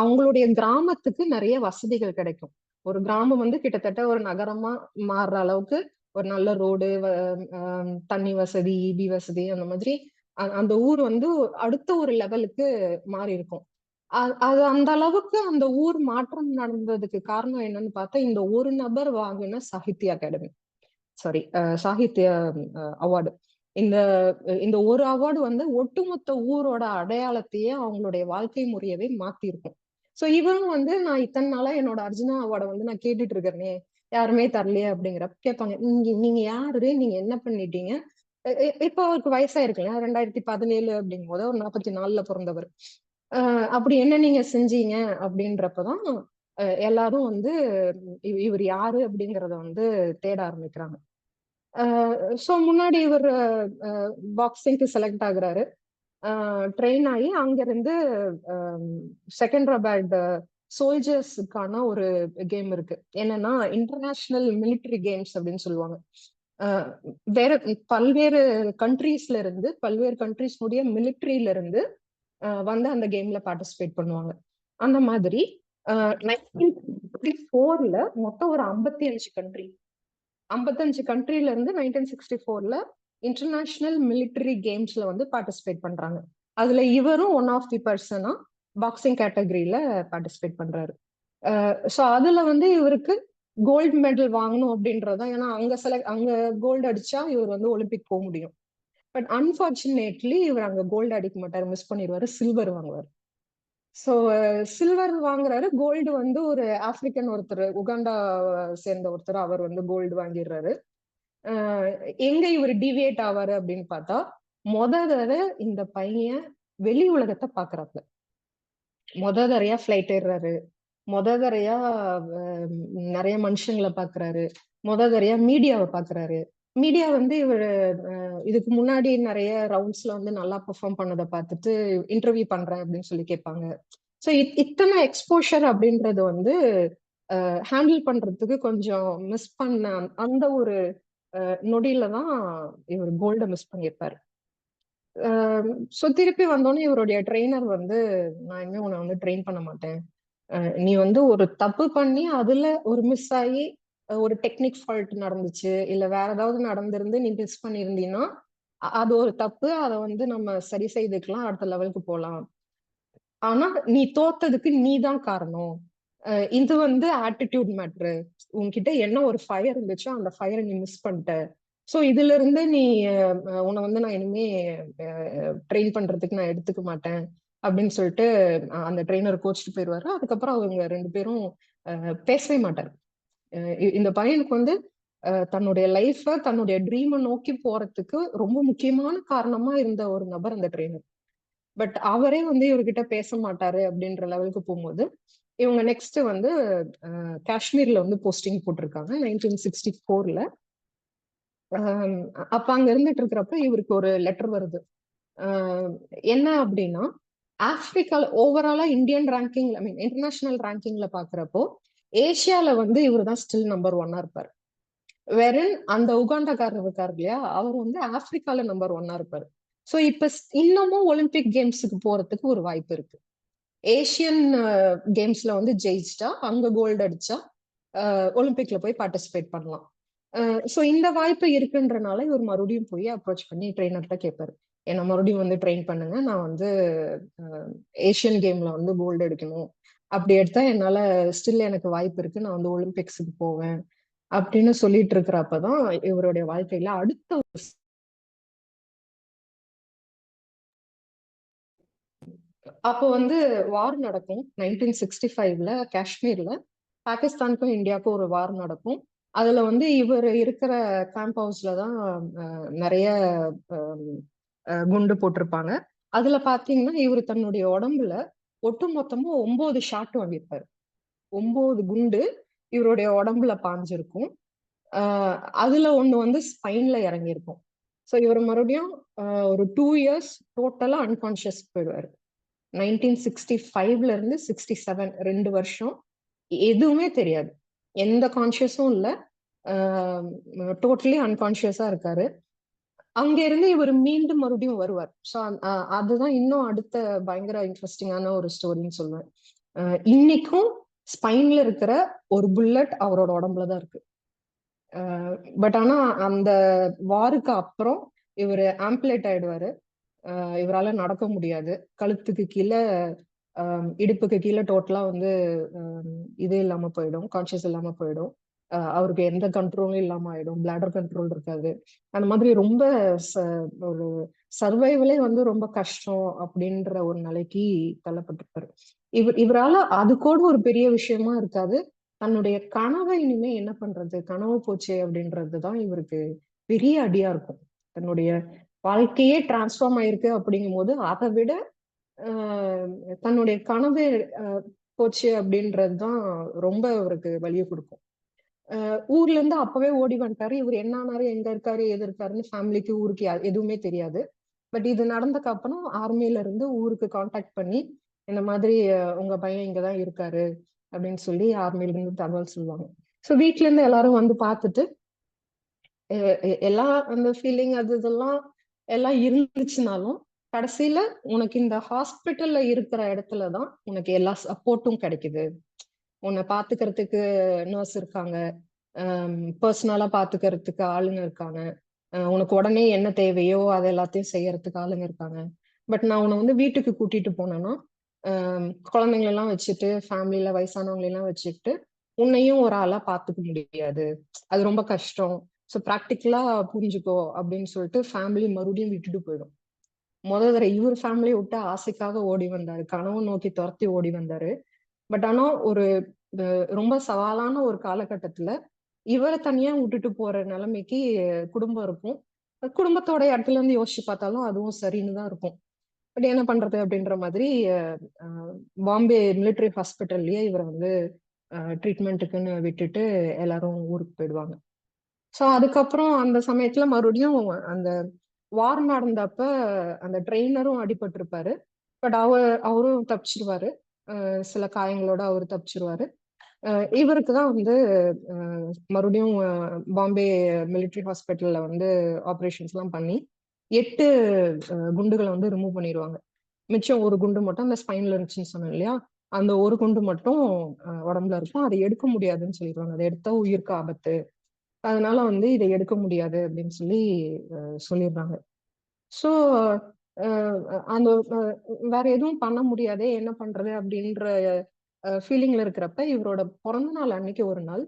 Speaker 6: அவங்களுடைய கிராமத்துக்கு நிறைய வசதிகள் கிடைக்கும். ஒரு கிராமம் வந்து கிட்டத்தட்ட ஒரு நகரமா மாறுற அளவுக்கு ஒரு நல்ல ரோடு, தண்ணி வசதி, இபி வசதி, அந்த மாதிரி அந்த ஊர் வந்து அடுத்த ஒரு லெவலுக்கு மாறி இருக்கும். அது அந்த அளவுக்கு அந்த ஊர் மாற்றம் நடந்ததுக்கு காரணம் என்னன்னு பார்த்தா இந்த ஒரு நபர் வாங்கின சாகித்ய அகாடமி, சாரி சாகித்ய அவார்டு. இந்த இந்த ஒரு அவார்டு வந்து ஒட்டுமொத்த ஊரோட அடையாளத்தையே அவங்களுடைய வாழ்க்கை முறையவே மாத்திருக்கும். ஸோ இவரும் வந்து நான் இத்தனை நாளா என்னோட அர்ஜுனா அவார்டை வந்து நான் கேட்டுட்டு இருக்கிறேனே, யாருமே தரலையே அப்படிங்கிறப்ப கேட்பாங்க, நீங்க யாரு, நீங்க என்ன பண்ணிட்டீங்க. இப்ப அவருக்கு வயசாயிருக்குல்ல, 2017 அப்படிங்கும் போது ஒரு 44ல பிறந்தவர். அப்படி என்ன நீங்க செஞ்சீங்க அப்படின்றப்பதான் எல்லாரும் வந்து இவர் யாரு அப்படிங்கிறத வந்து தேட ஆரம்பிக்கிறாங்க. ஸோ முன்னாடி இவர் பாக்ஸிங்க்கு செலக்ட் ஆகுறாரு. ட்ரெயின் ஆகி அங்கிருந்து செகண்டராபாத் சோல்ஜர்ஸுக்கான ஒரு கேம் இருக்கு. என்னன்னா இன்டர்நேஷனல் மிலிட்டரி கேம்ஸ் அப்படின்னு சொல்லுவாங்க. வேற பல்வேறு கண்ட்ரீஸ்ல இருந்து, பல்வேறு கண்ட்ரீஸ்னுடைய மிலிட்டரியில இருந்து வந்து அந்த கேம்ல பார்ட்டிசிபேட் பண்ணுவாங்க. அந்த மாதிரி 1954ல மொத்தம் ஒரு 55 கண்ட்ரி, 55 கண்ட்ரில இருந்து 1964ல இன்டர்நேஷனல் மிலிட்டரி கேம்ஸ்ல வந்து பார்ட்டிசிபேட் பண்றாங்க. அதுல இவரும் ஒன் ஆஃப் தி பர்சனா பாக்ஸிங் கேட்டகரியில பார்ட்டிசிபேட் பண்றாரு. ஸோ அதுல வந்து இவருக்கு கோல்டு மெடல் வாங்கணும் அப்படின்றதான். ஏன்னா அங்க கோல்டு அடிச்சா இவர் வந்து ஒலிம்பிக் போக முடியும். பட் அன்பார்ச்சுனேட்லி இவர் அங்க கோல்டு அடிக்க மாட்டாரு, மிஸ் பண்ணிடுவாரு, சில்வர் வாங்குவார். ஸோ சில்வர் வாங்குறாரு. கோல்டு வந்து ஒரு ஆப்பிரிக்கன் ஒருத்தர், உகாண்டா சேர்ந்த ஒருத்தர், அவர் வந்து கோல்டு வாங்கிடுறாரு. எங்க இவர் டிவியேட் ஆவாரு அப்படின்னு பார்த்தா, தடவை இந்த பையன் வெளி உலகத்தை பாக்குறாப்ல. தடவையா ஃபிளைட் ஏறுறாரு, தடவையா நிறைய மனுஷங்களை பாக்குறாரு, தடவையா மீடியாவை பாக்குறாரு. மீடியா வந்து இவர் இதுக்கு முன்னாடி நிறைய ரவுண்ட்ஸ்ல வந்து நல்லா பெர்ஃபார்ம் பண்ணதை பார்த்துட்டு இன்டர்வியூ பண்றேன் அப்படின்னு சொல்லி கேட்பாங்க. ஸோ இத்தனை எக்ஸ்போஷர் அப்படின்றது வந்து ஹேண்டில் பண்றதுக்கு கொஞ்சம் மிஸ் பண்ண அந்த ஒரு நொடியில தான் இவர் கோல்ட மிஸ் பண்ணியிருப்பாரு. ஸோ திருப்பி வந்தோடனே இவருடைய ட்ரெயினர் வந்து, நான் இனிமே உன்னை வந்து ட்ரெயின் பண்ண மாட்டேன், நீ வந்து ஒரு தப்பு பண்ணி அதுல ஒரு மிஸ் ஆகி ஒரு டெக்னிக் ஃபால்ட் நடந்துச்சு, இல்ல வேற ஏதாவது நடந்திருந்து நீ மிஸ் பண்ணியிருந்தீங்கன்னா அது ஒரு தப்பு, அதை வந்து நம்ம சரி செய்துக்கலாம், அடுத்த லெவலுக்கு போகலாம். ஆனா நீ தோத்ததுக்கு நீ தான் காரணம். இது வந்து ஆட்டிடியூட் மேட்ரு. உன்கிட்ட என்ன ஒரு ஃபயர் இருந்துச்சோ அந்த ஃபயரை நீ மிஸ் பண்ணிட்ட. ஸோ இதுல இருந்து நீ உன்னை வந்து நான் இனிமே ட்ரெயின் பண்றதுக்கு நான் எடுத்துக்க மாட்டேன் அப்படின்னு சொல்லிட்டு அந்த ட்ரெயினர் கோச்சிட்டு போயிடுவாரு. அதுக்கப்புறம் அவங்க 2 பேரும் பேசவே மாட்டாரு. இந்த பையனுக்கு வந்து தன்னுடைய லைஃப, தன்னுடைய ட்ரீமை நோக்கி போறதுக்கு ரொம்ப முக்கியமான காரணமா இருந்த ஒரு நபர் அந்த ட்ரெயினர். பட் அவரே வந்து இவர்கிட்ட பேச மாட்டாரு அப்படின்ற லெவலுக்கு போகும்போது இவங்க நெக்ஸ்ட் வந்து காஷ்மீர்ல வந்து போஸ்டிங் போட்டிருக்காங்க 1964ல. அப்ப அங்க இருந்துட்டு இருக்கிறப்ப இவருக்கு ஒரு லெட்டர் வருது. என்ன அப்படின்னா, ஆப்பிரிக்கால ஓவராலா இந்தியன் ரேங்கிங், ஐ மீன் இன்டர்நேஷனல் ரேங்கிங்ல பாக்குறப்போ ஏசியால வந்து இவர் தான் ஸ்டில் நம்பர் 1 இருப்பாரு. வெறும் அந்த உகாண்டாக்காரர் இருக்காரு இல்லையா, அவர் வந்து ஆப்பிரிக்கால நம்பர் 1 இருப்பாரு. ஸோ இப்ப இன்னமும் ஒலிம்பிக் கேம்ஸுக்கு போறதுக்கு ஒரு வாய்ப்பு இருக்கு. ஏசியன் கேம்ஸ்ல வந்து ஜெயிச்சிட்டா, அங்க கோல்டு அடிச்சா ஒலிம்பிக்ல போய் பார்ட்டிசிபேட் பண்ணலாம். ஸோ இந்த வாய்ப்பு இருக்குன்றனால இவர் மறுபடியும் போய் அப்ரோச் பண்ணி ட்ரெயினர்கிட்ட கேட்பாரு, என்ன மறுபடியும் வந்து ட்ரெயின் பண்ணுங்க, நான் வந்து ஏசியன் கேம்ல வந்து கோல்டு எடுக்கணும், அப்படி எடுத்தா என்னால ஸ்டில் எனக்கு வாய்ப்பு இருக்கு, நான் வந்து ஒலிம்பிக்ஸுக்கு போவேன் அப்படின்னு சொல்லிட்டு இருக்கிறப்பதான் இவருடைய வாழ்க்கையில அடுத்த அப்போ வந்து வார் நடக்கும் 1965ல காஷ்மீர்ல. பாகிஸ்தானுக்கும் இந்தியாவுக்கும் ஒரு வார் நடக்கும். அதுல வந்து இவர் இருக்கிற கேம்ப் ஹவுஸ்ல தான் நிறைய குண்டு போட்டிருப்பாங்க. அதுல பாத்தீங்கன்னா இவர் தன்னுடைய உடம்புல ஒட்டு மொத்தமா 9 ஷாட் வாங்கியிருப்பாரு. 9 குண்டு இவருடைய உடம்புல பாஞ்சிருக்கும். அதுல ஒண்ணு வந்து ஸ்பைன்ல இறங்கியிருக்கும். ஸோ இவர் மறுபடியும் ஒரு 2 இயர்ஸ் டோட்டலா அன்கான்சியஸ் போயிடுவாரு. 1965ல இருந்து 67 2 வருஷம் எதுவுமே தெரியாது, எந்த கான்சியஸும் இல்ல, டோட்டலி அன்கான்சியஸா இருக்காரு. அங்க இருந்து இவர் மீண்டும் மறுபடியும் வருவார். ஸோ அதுதான் இன்னும் அடுத்த பயங்கர இன்ட்ரெஸ்டிங்கான ஒரு ஸ்டோரின்னு சொல்லுவேன். இன்னைக்கும் ஸ்பைன்ல இருக்கிற ஒரு புல்லட் அவரோட உடம்புலதான் இருக்கு. பட் ஆனா அந்த வாருக்கு அப்புறம் இவர் ஆம்பிளேட் ஆயிடுவாரு. இவரால நடக்க முடியாது. கழுத்துக்கு கீழே இடுப்புக்கு கீழே டோட்டலா வந்து இது இல்லாம போயிடும், கான்சியஸ் இல்லாம போயிடும். அவருக்கு எந்த கண்ட்ரோலும் இல்லாம ஆயிடும், பிளாடர் கண்ட்ரோல் இருக்காது. அந்த மாதிரி ரொம்ப ஒரு சர்வைவலே வந்து ரொம்ப கஷ்டம் அப்படின்ற ஒரு நிலைக்கு தள்ளப்பட்டிருப்பாரு. இவரால அது கூட ஒரு பெரிய விஷயமா இருக்காது. தன்னுடைய கனவை இனிமே என்ன பண்றது, கனவு போச்சே அப்படின்றதுதான் இவருக்கு பெரிய அடியா இருக்கும். தன்னுடைய வாழ்க்கையே டிரான்ஸ்ஃபார்ம் ஆயிருக்கு அப்படிங்கும் போது அதை விட தன்னுடைய கனவு போச்சு அப்படின்றதுதான் ரொம்ப அவருக்கு வலிய கொடுக்கும். ஊர்ல இருந்து அப்பவே ஓடி வந்துட்டாரு. இவர் என்ன ஆனாரு, எங்க இருக்காரு, எது இருக்காருன்னு ஃபேமிலிக்கு ஊருக்கு எதுவுமே தெரியாது. பட் இது நடந்ததுக்கு அப்புறம் ஆர்மில இருந்து ஊருக்கு கான்டாக்ட் பண்ணி இந்த மாதிரி உங்க பையன் இங்கதான் இருக்காரு அப்படின்னு சொல்லி ஆர்மில இருந்து தகவல் சொல்லுவாங்க. ஸோ வீட்டுல இருந்து எல்லாரும் வந்து பார்த்துட்டு எல்லாம் அந்த ஃபீலிங் அது இதெல்லாம் எல்லாம் இருந்துச்சுனாலும் கடைசியில உனக்கு இந்த ஹாஸ்பிட்டல்ல இருக்கிற இடத்துலதான் உனக்கு எல்லா சப்போர்ட்டும் கிடைக்குது. உன்னை பாத்துக்கிறதுக்கு நர்ஸ் இருக்காங்க, பர்சனலா பாத்துக்கிறதுக்கு ஆளுங்க இருக்காங்க. உனக்கு உடனே என்ன தேவையோ அது எல்லாத்தையும் செய்யறதுக்கு ஆளுங்க இருக்காங்க. பட் நான் உன்னை வந்து வீட்டுக்கு கூட்டிட்டு போனேன்னா குழந்தைங்களெல்லாம் வச்சுட்டு ஃபேமிலியில வயசானவங்களெல்லாம் வச்சுக்கிட்டு உன்னையும் ஒரு ஆளா பாத்துக்க முடியாது. அது ரொம்ப கஷ்டம். ஸோ ப்ராக்டிக்கலா புரிஞ்சுக்கோ அப்படின்னு சொல்லிட்டு ஃபேமிலி மறுபடியும் விட்டுட்டு போயிடும். தடவை இவர் ஃபேமிலியை விட்டு ஆசைக்காக ஓடி வந்தாரு, கனவு நோக்கி துரத்தி ஓடி வந்தாரு. பட் ஆனா ஒரு ரொம்ப சவாலான ஒரு காலகட்டத்துல இவரை தனியா விட்டுட்டு போற நிலைமைக்கு குடும்பம் இருக்கும். குடும்பத்தோட இடத்துல இருந்து யோசிச்சு பார்த்தாலும் அதுவும் சரின்னு தான் இருக்கும். பட் என்ன பண்றது அப்படின்ற மாதிரி பாம்பே மிலிட்டரி ஹாஸ்பிட்டல்லயே இவரை வந்து ட்ரீட்மெண்ட்டுக்குன்னு விட்டுட்டு எல்லாரும் ஊருக்கு போயிடுவாங்க. ஸோ அதுக்கப்புறம் அந்த சமயத்துல மறுபடியும் அந்த வார் நடந்தப்ப அந்த ட்ரெயினரும் அடிபட்டிருப்பாரு. பட் அவரும் தப்பிச்சிருவாரு. சில காயங்களோட அவரு தப்பிச்சிருவாரு. இவருக்கு தான் வந்து மறுபடியும் பாம்பே மிலிட்டரி ஹாஸ்பிட்டல்ல வந்து ஆப்ரேஷன்ஸ் எல்லாம் பண்ணி 8 குண்டுகளை வந்து ரிமூவ் பண்ணிடுவாங்க. மிச்சம் ஒரு குண்டு மட்டும் அந்த ஸ்பைன்ல இருந்துச்சுன்னு சொன்னேன் இல்லையா, அந்த ஒரு குண்டு மட்டும் உடம்புல இருக்கும். அதை எடுக்க முடியாதுன்னு சொல்லிடுவாங்க. அதை எடுத்தா உயிருக்கு ஆபத்து, அதனால வந்து இதை எடுக்க முடியாது அப்படின்னு சொல்லி சொல்லிடுறாங்க. ஸோ அந்த வேற எதுவும் பண்ண முடியாதே, என்ன பண்றது அப்படின்ற ஃபீலிங்ல இருக்கிறப்ப இவரோட பிறந்த நாள் அன்னைக்கு ஒரு நாள்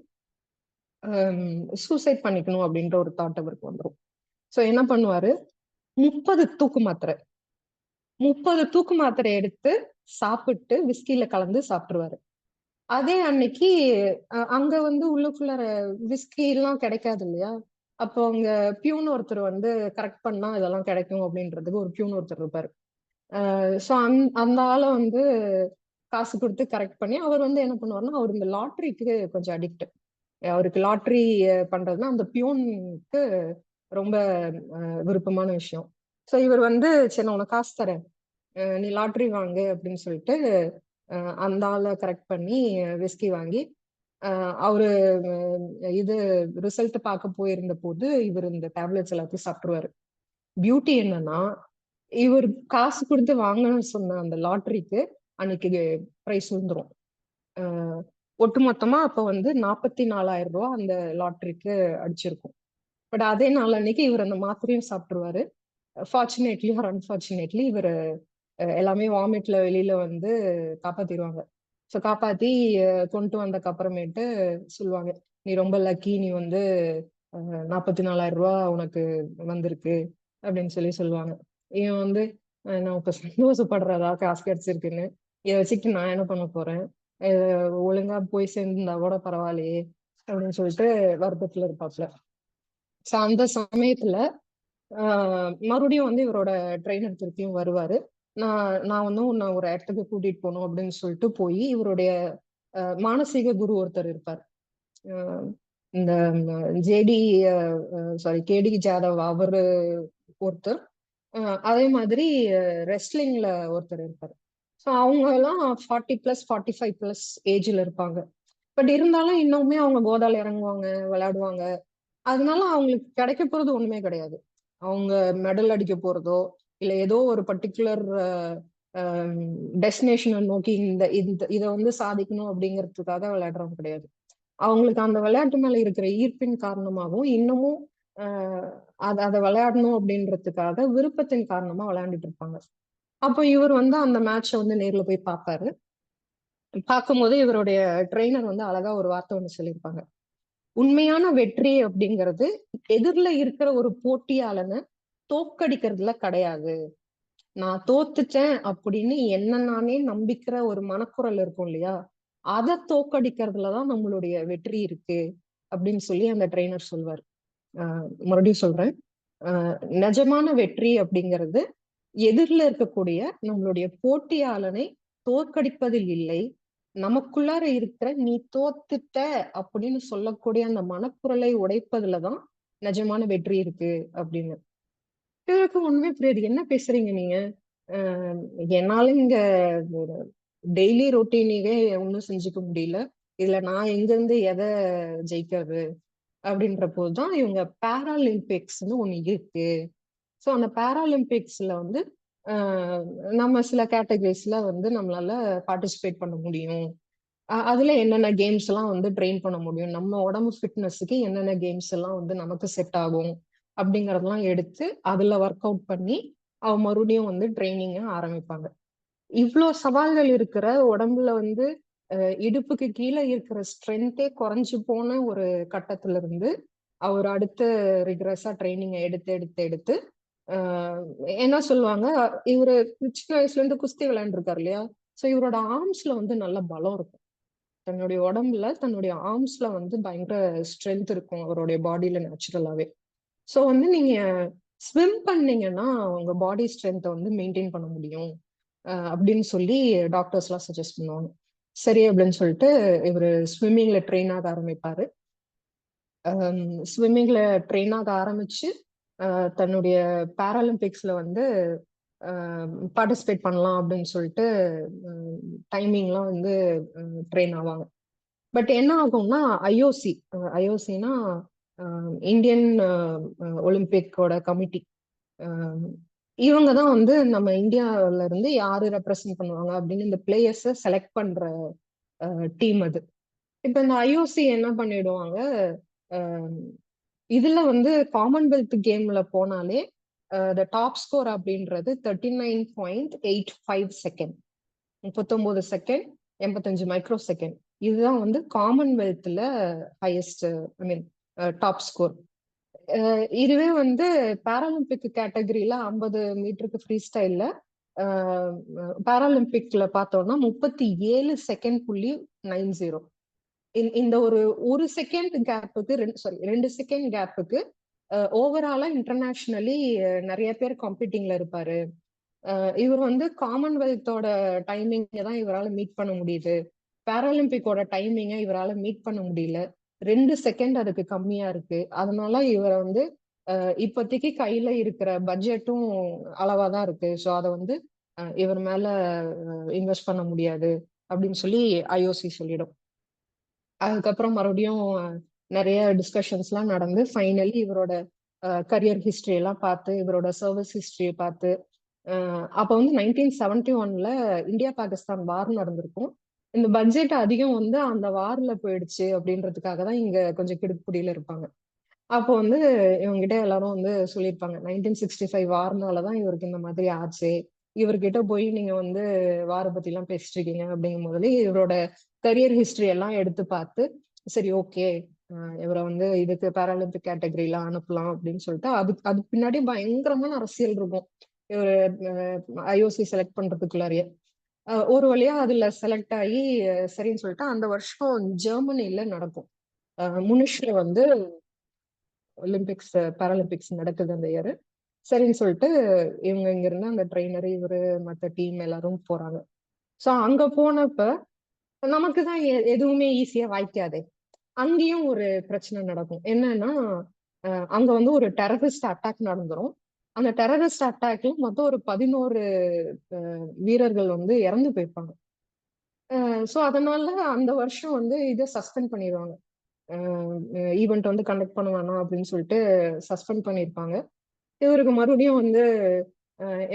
Speaker 6: சூசைட் பண்ணிக்கணும் அப்படின்ற ஒரு தாட் அவருக்கு வந்துடும். ஸோ என்ன பண்ணுவாரு, 30 தூக்கு மாத்திரை 30 தூக்கு மாத்திரை எடுத்து சாப்பிட்டு விஸ்கில கலந்து சாப்பிட்டுருவாரு. அதே அன்னைக்கு அங்க வந்து உள்ளுக்குள்ளார விஸ்கி எல்லாம் கிடைக்காது இல்லையா, அப்போ அங்க பியூன் ஒருத்தர் வந்து கரெக்ட் பண்ணா இதெல்லாம் கிடைக்கும் அப்படின்றதுக்கு ஒரு பியூன் ஒருத்தர் இருப்பாரு. ஸோ அந்த ஆளை வந்து காசு கொடுத்து கரெக்ட் பண்ணி அவர் வந்து என்ன பண்ணுவாருன்னா, அவர் இந்த லாட்ரிக்கு கொஞ்சம் அடிக்ட். அவருக்கு லாட்ரி பண்றதுன்னா அந்த பியூனுக்கு ரொம்ப விருப்பமான விஷயம். ஸோ இவர் வந்து சரி நான் உனக்கு காசு தரேன், நீ லாட்ரி வாங்கு அப்படின்னு சொல்லிட்டு அந்த ஆளை கரெக்ட் பண்ணி விஸ்கி வாங்கி அவரு இது ரிசல்ட் பார்க்க போயிருந்த போது இவர் இந்த டேப்லெட்ஸ் எல்லாத்தையும் சாப்பிட்டுருவாரு. பியூட்டி என்னன்னா, இவர் காசு கொடுத்து வாங்கணும்னு சொன்ன அந்த லாட்ரிக்கு அன்னைக்கு பிரைஸ் விழுந்துரும். ஒட்டுமொத்தமா அப்ப வந்து 44,000 ரூபாய் அந்த லாட்ரிக்கு அடிச்சிருக்கும். பட் அதே நாள் அன்னைக்கு இவர் அந்த மாத்திரையும் சாப்பிட்டுருவாரு. ஃபார்ச்சுனேட்லி ஆர் அன்பார்ச்சுனேட்லி இவர் எல்லாமே வாமிட்ல வெளியில வந்து காப்பாத்திடுவாங்க. ஸோ காப்பாத்தி கொண்டு வந்தக்கு அப்புறமேட்டு சொல்லுவாங்க, நீ ரொம்ப லக்கி, நீ வந்து 44,000 ரூபாய் உனக்கு வந்திருக்கு அப்படின்னு சொல்லி சொல்லுவாங்க. இவன் வந்து நான் இப்ப சந்தோஷப்படுறதா காசு கிடைச்சிருக்குன்னு, இதை வச்சுக்கிட்டு நான் என்ன பண்ண போறேன், ஒழுங்கா போய் சேர்ந்திருந்தா கூட பரவாயில்லையே அப்படின்னு சொல்லிட்டு வருத்தத்துல இருப்பாப்ல. ஸோ அந்த சமயத்துல மறுபடியும் வந்து இவரோட ட்ரெயினர் திருப்பியும் வருவாரு. நான் வந்து உன்னை ஒரு இடத்துக்கு கூட்டிட்டு போகணும் அப்படின்னு சொல்லிட்டு போய் இவருடைய மானசீக குரு ஒருத்தர் இருப்பார். இந்த ஜேடி கேடி ஜாதவ் அவரு ஒருத்தர், அதே மாதிரி ரெஸ்லிங்ல ஒருத்தர் இருப்பார். ஸோ அவங்க எல்லாம் 40+, 45+ ஏஜ்ல இருப்பாங்க. பட் இருந்தாலும் இன்னுமே அவங்க கோதால இறங்குவாங்க, விளையாடுவாங்க. அதனால அவங்களுக்கு கிடைக்க போறது ஒண்ணுமே கிடையாது. அவங்க மெடல் அடிக்க போறதோ இல்ல ஏதோ ஒரு பர்டிகுலர் டெஸ்டினேஷனை நோக்கி இந்த இதை வந்து சாதிக்கணும் அப்படிங்கிறதுக்காக விளையாடுறவங்க கிடையாது. அவங்களுக்கு அந்த விளையாட்டு மேல இருக்கிற ஈர்ப்பின் காரணமாகவும் இன்னமும் அதை விளையாடணும் அப்படின்றதுக்காக விருப்பத்தின் காரணமா விளையாண்டுட்டு இருப்பாங்க. அப்போ இவர் வந்து அந்த மேட்சை வந்து நேர்ல போய் பார்ப்பாரு. பார்க்கும்போது இவருடைய ட்ரெயினர் வந்து அழகா ஒரு வார்த்தை ஒண்ணு சொல்லியிருப்பாங்க, உண்மையான வெற்றி அப்படிங்கிறது எதிரில இருக்கிற ஒரு போட்டியாளனை தோக்கடிக்கிறதுல கிடையாது. நான் தோத்துட்டேன் அப்படின்னு என்ன நானே நம்பிக்கிற ஒரு மனக்குரல் இருக்கும் இல்லையா, அதை தோக்கடிக்கிறதுலதான் நம்மளுடைய வெற்றி இருக்கு அப்படின்னு சொல்லி அந்த ட்ரெயினர் சொல்வார். மறுபடியும் சொல்றேன், நிஜமான வெற்றி அப்படிங்கிறது எதிரில இருக்கக்கூடிய நம்மளுடைய போட்டியாளனை தோற்கடிப்பதில் இல்லை, நமக்குள்ளார இருக்கிற நீ தோத்துட்ட அப்படின்னு சொல்லக்கூடிய அந்த மனக்குரலை உடைப்பதுலதான் நிஜமான வெற்றி இருக்கு அப்படின்னு. இவருக்கு ஒண்ணுமே புரியாது, என்ன பேசுறீங்க நீங்க, என்னால இங்க டெய்லி ரொட்டீனிவே ஒன்றும் செஞ்சுக்க முடியல, இதுல நான் எங்க இருந்து எதை ஜெயிக்கிறது அப்படின்ற போதுதான் இவங்க பேராலிம்பிக்ஸ்னு ஒண்ணு இருக்கு. ஸோ அந்த பேராலிம்பிக்ஸ்ல வந்து நம்ம சில கேட்டகரிஸ்ல வந்து நம்மளால பார்ட்டிசிபேட் பண்ண முடியும் அதுல என்னென்ன கேம்ஸ் எல்லாம் வந்து ட்ரெயின் பண்ண முடியும், நம்ம உடம்பு ஃபிட்னஸுக்கு என்னென்ன கேம்ஸ் எல்லாம் வந்து நமக்கு செட் ஆகும் அப்படிங்கறதெல்லாம் எடுத்து அதுல ஒர்க் அவுட் பண்ணி அவ மறுபடியும் வந்து ட்ரைனிங்க ஆரம்பிப்பாங்க. இவ்வளோ சவால்கள் இருக்கிற உடம்புல வந்து இடுப்புக்கு கீழே இருக்கிற ஸ்ட்ரென்த்தே குறைஞ்சு போன ஒரு கட்டத்துல இருந்து அவர் அடுத்த ரிக்ரஸா ட்ரைனிங் எடுத்து எடுத்து எடுத்து ஆஹ் என்ன சொல்லுவாங்க, இவரு சின்ன வயசுல இருந்து குஸ்தி விளையாண்டுருக்காரு இல்லையா, ஸோ இவரோட ஆர்ம்ஸ்ல வந்து நல்ல பலம் இருக்கும். தன்னுடைய உடம்புல தன்னுடைய ஆர்ம்ஸ்ல வந்து பயங்கர ஸ்ட்ரென்த் இருக்கும் அவருடைய பாடியில நேச்சுரலாவே. ஸோ வந்து நீங்க ஸ்விம் பண்ணீங்கன்னா உங்க பாடி ஸ்ட்ரென்த்தை வந்து மெயின்டைன் பண்ண முடியும் அப்படின்னு சொல்லி டாக்டர்ஸ் எல்லாம் சஜஸ்ட் பண்ணுவாங்க. சரி அப்படின்னு சொல்லிட்டு இவர் ஸ்விம்மிங்ல ட்ரெயின் ஆக ஆரம்பிப்பாரு. ஸ்விம்மிங்ல ட்ரெயின் ஆக ஆரம்பிச்சு தன்னுடைய பாராலிம்பிக்ஸ்ல வந்து பார்ட்டிசிபேட் பண்ணலாம் அப்படின்னு சொல்லிட்டு டைமிங்லாம் வந்து ட்ரெயின் ஆவாங்க. பட் என்ன ஆகும்னா ஐஓசினா இந்தியன் ஒலிம்பிக்கோட கமிட்டி, இவங்க தான் வந்து நம்ம இந்தியாவில இருந்து யாரு ரெப்ரசன்ட் பண்ணுவாங்க அப்படின்னு இந்த பிளேயர்ஸை செலக்ட் பண்ற டீம் அது. இப்ப இந்த ஐஓசி என்ன பண்ணிடுவாங்க, இதுல வந்து காமன்வெல்த் கேம்ல போனாலே டாப் ஸ்கோர் அப்படின்றது 39.85 செகண்ட், 39 செகண்ட் 85 மைக்ரோ செகண்ட். இதுதான் வந்து காமன்வெல்த்ல ஹையஸ்ட், ஐ மீன் டாப் ஸ்கோர். இதுவே வந்து பாராலிம்பிக் கேட்டகரியில 50 மீட்டருக்கு ஃப்ரீ ஸ்டைல்ல பாராலிம்பிக்ல பார்த்தோம்னா 37 செகண்ட் புள்ளி 90. இந்த ஒரு செகண்ட் கேப்புக்கு 2 செகண்ட் கேப்புக்கு ஓவராலா இன்டர்நேஷனலி நிறைய பேர் காம்பீட்டிங்ல இருப்பாரு. இவர் வந்து காமன்வெல்த்தோட டைமிங்க தான் இவரால் மீட் பண்ண முடியுது, பாராலிம்பிக்கோட டைமிங்கை இவரால் மீட் பண்ண முடியல, 2 செகண்ட் அதுக்கு கம்மியா இருக்கு. அதனால இவரை வந்து இப்போதைக்கு கையில இருக்கிற பட்ஜெட்டும் அளவாதான் இருக்கு, ஸோ அதை வந்து இவர் மேல இன்வெஸ்ட் பண்ண முடியாது அப்படின்னு சொல்லி ஐஓசி சொல்லிடும். அதுக்கப்புறம் மறுபடியும் நிறைய டிஸ்கஷன்ஸ்லாம் நடந்து ஃபைனலி இவரோட கரியர் ஹிஸ்டரி எல்லாம் பார்த்து இவரோட சர்வீஸ் ஹிஸ்டரியை பார்த்து அப்போ வந்து 1971ல இந்தியா பாகிஸ்தான் வார் நடந்திருக்கும். இந்த பட்ஜெட் அதிகம் வந்து அந்த வார்ல போயிடுச்சு அப்படின்றதுக்காக தான் இங்க கொஞ்சம் கிடுக்குப்பிடியில இருப்பாங்க. அப்போ வந்து இவங்ககிட்ட எல்லாரும் வந்து சொல்லியிருப்பாங்க 1965 வார்னாலதான் இவருக்கு இந்த மாதிரி ஆச்சு, இவர்கிட்ட போய் நீங்க வந்து வார பத்தி எல்லாம் பேசிட்டு இருக்கீங்க அப்படிங்கும் போது இவரோட கரியர் ஹிஸ்டரி எல்லாம் எடுத்து பார்த்து சரி ஓகே இவரை வந்து இதுக்கு பாராலிம்பிக் கேட்டகரியில அனுப்பலாம் அப்படின்னு சொல்லிட்டு அது பின்னாடி பயங்கரமான அரசியல் இருக்கும் இவர் ஐஓசி செலக்ட் பண்றதுக்குள்ளாரியே. ஒரு வழியா அதுல செலக்ட் ஆகி சரின்னு சொல்லிட்டு அந்த வருஷம் ஜெர்மனில நடக்கும். முனிஷ்ல வந்து ஒலிம்பிக்ஸ் பாராலிம்பிக்ஸ் நடக்குது அந்த இயர். சரின்னு சொல்லிட்டு இவங்க இங்க இருந்து அந்த ட்ரெயினர் இவரு மற்ற டீம் எல்லாரும் போறாங்க. ஸோ அங்க போனப்ப நமக்கு தான் எதுவுமே ஈஸியா வாய்க்காதே. அங்கேயும் ஒரு பிரச்சனை நடக்கும். என்னன்னா அங்க வந்து ஒரு டெரரிஸ்ட் அட்டாக் நடந்துரும். அந்த டெரரிஸ்ட் அட்டாக்ல மொத்தம் ஒரு 11 வீரர்கள் வந்து இறந்து போயிருப்பாங்க. ஸோ அதனால அந்த வருஷம் வந்து இதை சஸ்பெண்ட் பண்ணிடுவாங்க. ஈவெண்ட் வந்து கண்டக்ட் பண்ண வேணாம் அப்படின்னு சொல்லிட்டு சஸ்பெண்ட் பண்ணியிருப்பாங்க. இவருக்கு மறுபடியும் வந்து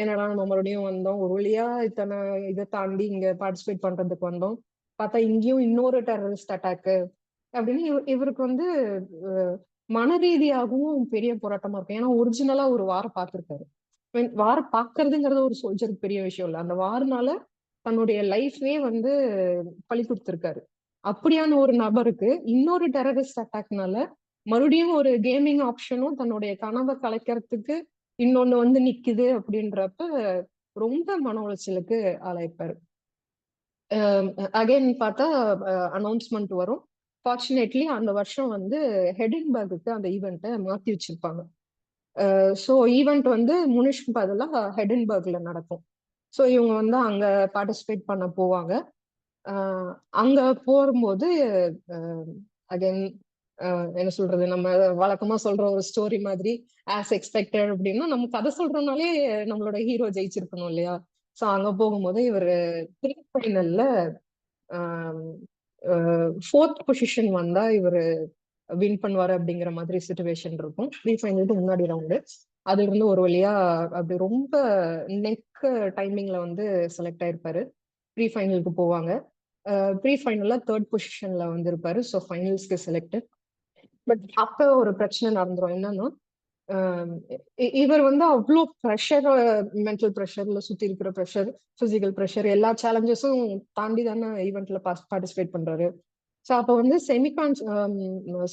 Speaker 6: என்னடா நம்ம மறுபடியும் வந்தோம், ஒரு வழியா இத்தனை இதை தாண்டி இங்க பார்ட்டிசிபேட் பண்றதுக்கு வந்தோம், பார்த்தா இங்கேயும் இன்னொரு டெரரிஸ்ட் அட்டாக்கு அப்படின்னு இவருக்கு வந்து மன ரீதியாகவும் பெரிய போராட்டமா இருக்கும். ஏன்னா ஒரிஜினலா ஒரு வாரம் பார்த்திருக்காரு. வாரம் பாக்குறதுங்கிறது ஒரு சோல்ஜருக்கு பெரிய விஷயம் இல்லை, அந்த வாரனால தன்னுடைய லைஃபே வந்து பழி கொடுத்திருக்காரு. அப்படியான ஒரு நபருக்கு இன்னொரு டெரரிஸ்ட் அட்டாக்னால மறுபடியும் ஒரு கேமிங் ஆப்ஷனும் தன்னுடைய கனவை கலைக்கிறதுக்கு இன்னொன்னு வந்து நிக்குது அப்படின்றப்ப ரொம்ப மன உளைச்சலுக்கு ஆளாயிருப்பாரு. அகைன் பார்த்தா அனௌன்ஸ்மெண்ட் வரும். ஃபார்ச்சுனேட்லி அந்த வருஷம் வந்து ஹெடின்பர்க்கு அந்த ஈவெண்ட்டை மாத்தி வச்சிருப்பாங்க. ஸோ ஈவெண்ட் வந்து முனிஷ்க்கு பதிலாக ஹெடின்பர்க்ல நடக்கும். ஸோ இவங்க வந்து அங்க பார்ட்டிசிபேட் பண்ண போவாங்க. அங்க போகும்போது அகைன் என்ன சொல்றது, நம்ம வழக்கமா சொல்ற ஒரு ஸ்டோரி மாதிரி ஆஸ் எக்ஸ்பெக்டட் அப்படின்னா நம்ம கதை சொல்றோம்னாலே நம்மளோட ஹீரோ ஜெயிச்சிருக்கணும் இல்லையா. ஸோ அங்க போகும்போது இவர் ப்ரீ ஃபைனல்ல 4th பொசிஷன் வந்தா இவர் வின் பண்ணுவாரு அப்படிங்கிற மாதிரி சிச்சுவேஷன் இருக்கும். ப்ரீ ஃபைனலுக்கு முன்னாடி ரவுண்டு அதுல இருந்து ஒரு வழியா அப்படி ரொம்ப நெக் டைமிங்ல வந்து செலக்ட் ஆயிருப்பாரு. ப்ரீ ஃபைனலுக்கு போவாங்க. ப்ரீ ஃபைனல்ல 3rd பொசிஷன்ல வந்திருப்பாரு. So ஃபைனல்ஸ்க்கு selected. பட் அப்ப ஒரு பிரச்சனை நடந்துரும். என்னன்னா இவர் வந்து அவ்வளோ ப்ரெஷர், மென்டல் ப்ரெஷர்ல சுத்தி இருக்கிற ப்ரெஷர், பிசிக்கல் ப்ரெஷர், எல்லா சேலஞ்சஸும் தாண்டி தானே ஈவெண்ட்ல பார்ட்டிசிபேட் பண்றாரு. ஸோ அப்போ வந்து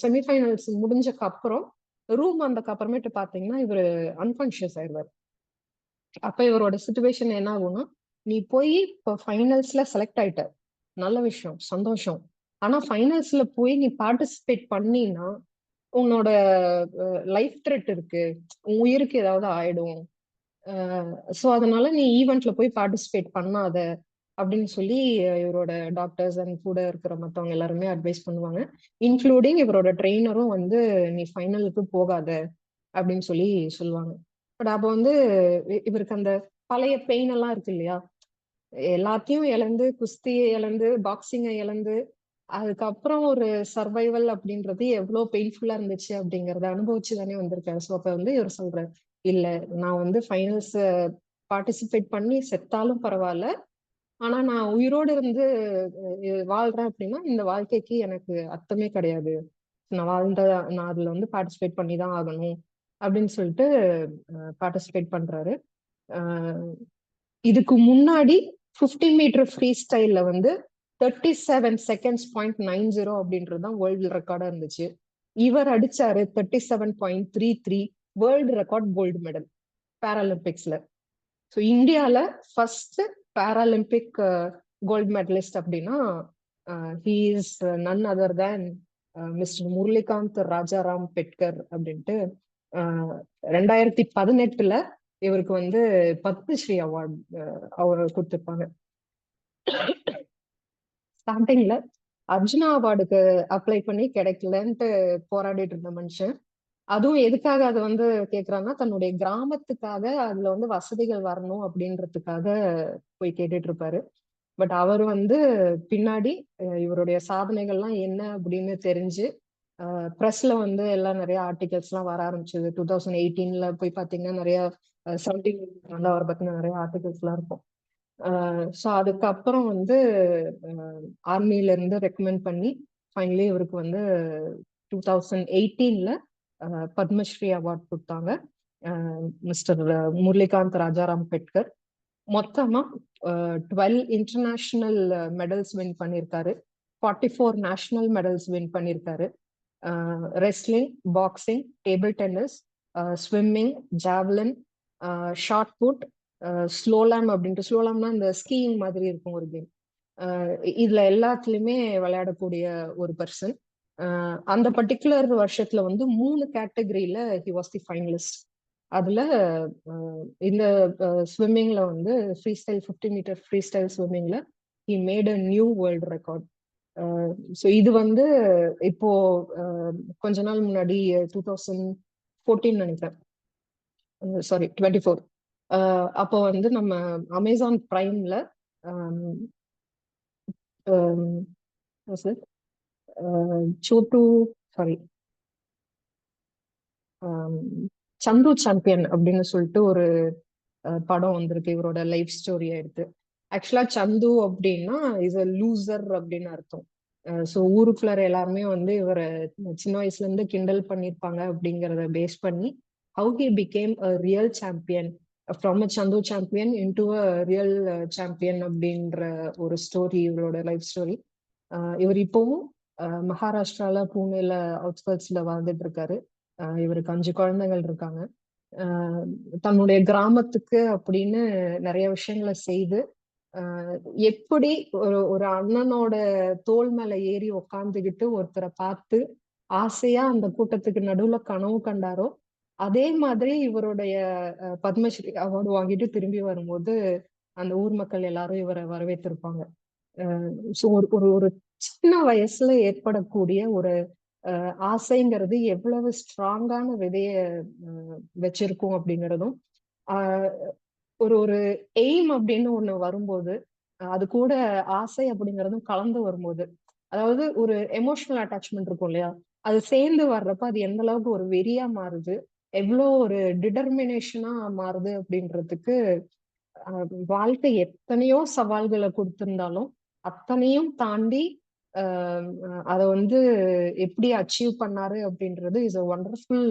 Speaker 6: செமிஃபைனல்ஸ் முடிஞ்சக்கு அப்புறம் ரூம் வந்தக்கு அப்புறமேட்டு பாத்தீங்கன்னா இவர் அன்கான்ஷியஸ் ஆயிடுவார். அப்ப இவரோட சுச்சுவேஷன் என்ன ஆகும்னா, நீ போய் இப்போ ஃபைனல்ஸ்ல செலக்ட் ஆயிட்ட, நல்ல விஷயம், சந்தோஷம். ஆனா ஃபைனல்ஸ்ல போய் நீ பார்ட்டிசிபேட் பண்ணினா உன்னோட லைஃப் த்ரெட் இருக்கு, உன் உயிருக்கு ஏதாவது ஆயிடும். ஸோ அதனால நீ ஈவெண்ட்ல போய் பார்ட்டிசிபேட் பண்ணாத அப்படின்னு சொல்லி இவரோட டாக்டர்ஸ் அண்ட் கூட இருக்கிற மற்றவங்க எல்லாருமே அட்வைஸ் பண்ணுவாங்க. இன்க்ளூடிங் இவரோட ட்ரெயினரும் வந்து நீ ஃபைனலுக்கு போகாத அப்படின்னு சொல்லி சொல்லுவாங்க. பட் அப்போ வந்து இவருக்கு அந்த பழைய பெயின் எல்லாம் இருக்கு இல்லையா, எல்லாத்தையும் இழந்து, குஸ்தியை இழந்து, பாக்ஸிங்கை இழந்து, அதுக்கப்புறம் ஒரு சர்வைவல் அப்படின்றது எவ்வளவு பெயின்ஃபுல்லா இருந்துச்சு அப்படிங்கறத அனுபவிச்சு தானே வந்திருக்காரு. ஸோ அப்ப வந்து இவர் சொல்றாரு, இல்ல நான் வந்து ஃபைனல்ஸ் பார்ட்டிசிபேட் பண்ணி செத்தாலும் பரவாயில்ல, ஆனா நான் உயிரோடு இருந்து வாழ்றேன் அப்படின்னா இந்த வாழ்க்கைக்கு எனக்கு அர்த்தமே கிடையாது. நான் அதுல வந்து பார்ட்டிசிபேட் பண்ணி தான் ஆகணும் அப்படின்னு சொல்லிட்டு பார்ட்டிசிபேட் பண்றாரு. இதுக்கு முன்னாடி 50 மீட்டர் ஃப்ரீ ஸ்டைல்ல வந்து 37 செகண்ட்ஸ் .90 அப்படின்றது தான் வேர்ல்டு ரெக்கார்டா இருந்துச்சு. இவர் அடிச்சாரு 37.33, வேர்ல்டு ரெக்கார்ட் கோல்டு மெடல் பேராலிம்பிக்ஸ்ல. ஸோ இந்தியால ஃபர்ஸ்ட் பேராலிம்பிக் கோல்டு மெடலிஸ்ட் அப்படின்னா he is none other than mister Murlikant Rajaram Petkar அப்படின்ட்டு 2018 இவருக்கு வந்து பத்மஸ்ரீ அவார்டு அவர் கொடுத்திருப்பாங்க. ஸ்டார்டிங்ல அர்ஜுனா அவார்டுக்கு அப்ளை பண்ணி கிடைக்கலன்ட்டு போராடிட்டு இருந்த மனுஷன், அதுவும் எதுக்காக அதை வந்து கேக்குறாங்கன்னா தன்னுடைய கிராமத்துக்காக அதுல வந்து வசதிகள் வரணும் அப்படின்றதுக்காக போய் கேட்டுட்டு இருப்பாரு. பட் அவர் வந்து பின்னாடி இவருடைய சாதனைகள்லாம் என்ன அப்படின்னு தெரிஞ்சு ப்ரெஸ்ல வந்து எல்லாம் நிறைய ஆர்டிகல்ஸ் எல்லாம் வர ஆரம்பிச்சது. 2018 போய் பாத்தீங்கன்னா நிறைய 17 வந்து அவரை பத்தின நிறைய ஆர்டிகல்ஸ் எல்லாம் இருக்கும். ஸோ அதுக்கப்புறம் வந்து ஆர்மியில இருந்து ரெக்கமெண்ட் பண்ணி ஃபைனலி இவருக்கு வந்து 2018 பத்மஸ்ரீ அவார்ட் கொடுத்தாங்க. மிஸ்டர் முரளிகாந்த் ராஜாராம் பெட்கர் மொத்தமா 12 இன்டர்நேஷனல் மெடல்ஸ் வின் பண்ணியிருக்காரு, 44 நேஷனல் மெடல்ஸ் வின் பண்ணியிருக்காரு. Wrestling, boxing, table tennis, swimming, javelin, shot put, slalom அப்படின்ட்டு, ஸ்லோலாம்னா இந்த ஸ்கீயிங் மாதிரி இருக்கும் ஒரு கேம், இதுல எல்லாத்துலயுமே விளையாடக்கூடிய ஒரு பர்சன். அந்த பர்டிகுலர் வருஷத்துல வந்து 3 கேட்டகரியில ஹி வாஸ் தி ஃபைனலிஸ்ட். அதுல இந்த ஸ்விம்மிங்ல வந்து freestyle 50 metre freestyle ஸ்விம்மிங்ல he made a new world record. So இது வந்து இப்போ கொஞ்ச நாள் முன்னாடி 2014 நினைக்கிறேன், சாரி 24, அப்போ வந்து நம்ம அமேசான் பிரைம்ல சோட்டு சாரி சந்து சாம்பியன் அப்படின்னு சொல்லிட்டு ஒரு படம் வந்திருக்கு இவரோட லைஃப் ஸ்டோரியா எடுத்து. ஆக்சுவலா சந்து அப்படின்னா இஸ் அ லூசர் அப்படின்னு அர்த்தம். ஸோ ஊருக்குள்ளார எல்லாருமே வந்து இவரை சின்ன வயசுல இருந்து கிண்டல் பண்ணியிருப்பாங்க அப்படிங்கிறத பேஸ் பண்ணி how he became a real champion, from a சந்து champion into a real champion அப்படின்ற ஒரு ஸ்டோரி இவரோட லைஃப் ஸ்டோரி. இவர் இப்பவும் மகாராஷ்டிரால பூனேல அவுட்ஸ்கர்ட்ஸ்ல வாழ்ந்துட்டு இருக்காரு. இவருக்கு 5 குழந்தைகள் இருக்காங்க. தன்னுடைய கிராமத்துக்கு அப்படின்னு நிறைய விஷயங்களை செய்து எப்படி ஒரு அண்ணனோட தோல் மேல ஏறி உக்காந்துக்கிட்டு ஒருத்தரை பார்த்து ஆசையா அந்த கூட்டத்துக்கு நடுவுல கனவு கண்டாரோ, அதே மாதிரி இவருடைய பத்மஸ்ரீ அவார்டு வாங்கிட்டு திரும்பி வரும்போது அந்த ஊர் மக்கள் எல்லாரும் இவரை வரவேற்றிருப்பாங்க. ஸோ ஒரு ஒரு சின்ன வயசுல ஏற்படக்கூடிய ஒரு ஆசைங்கிறது எவ்வளவு ஸ்ட்ராங்கான விதைய வச்சிருக்கும் அப்படிங்கிறதும், ஒரு ஒரு எய்ம் அப்படின்னு ஒண்ணு வரும்போது அது கூட ஆசை அப்படிங்கறதும் கலந்து வரும்போது, அதாவது ஒரு எமோஷனல் அட்டாச்மெண்ட் இருக்கும் இல்லையா, அது சேர்ந்து வர்றப்ப அது எந்த அளவுக்கு ஒரு வெறியா மாறுது, எவ்வளோ ஒரு டிட்டர்மினேஷனா மாறுது அப்படின்றதுக்கு வாழ்க்கை எத்தனையோ சவால்களை கொடுத்திருந்தாலும் அத்தனையும் தாண்டி அதை வந்து எப்படி அச்சீவ் பண்ணாரு அப்படின்றது is a wonderful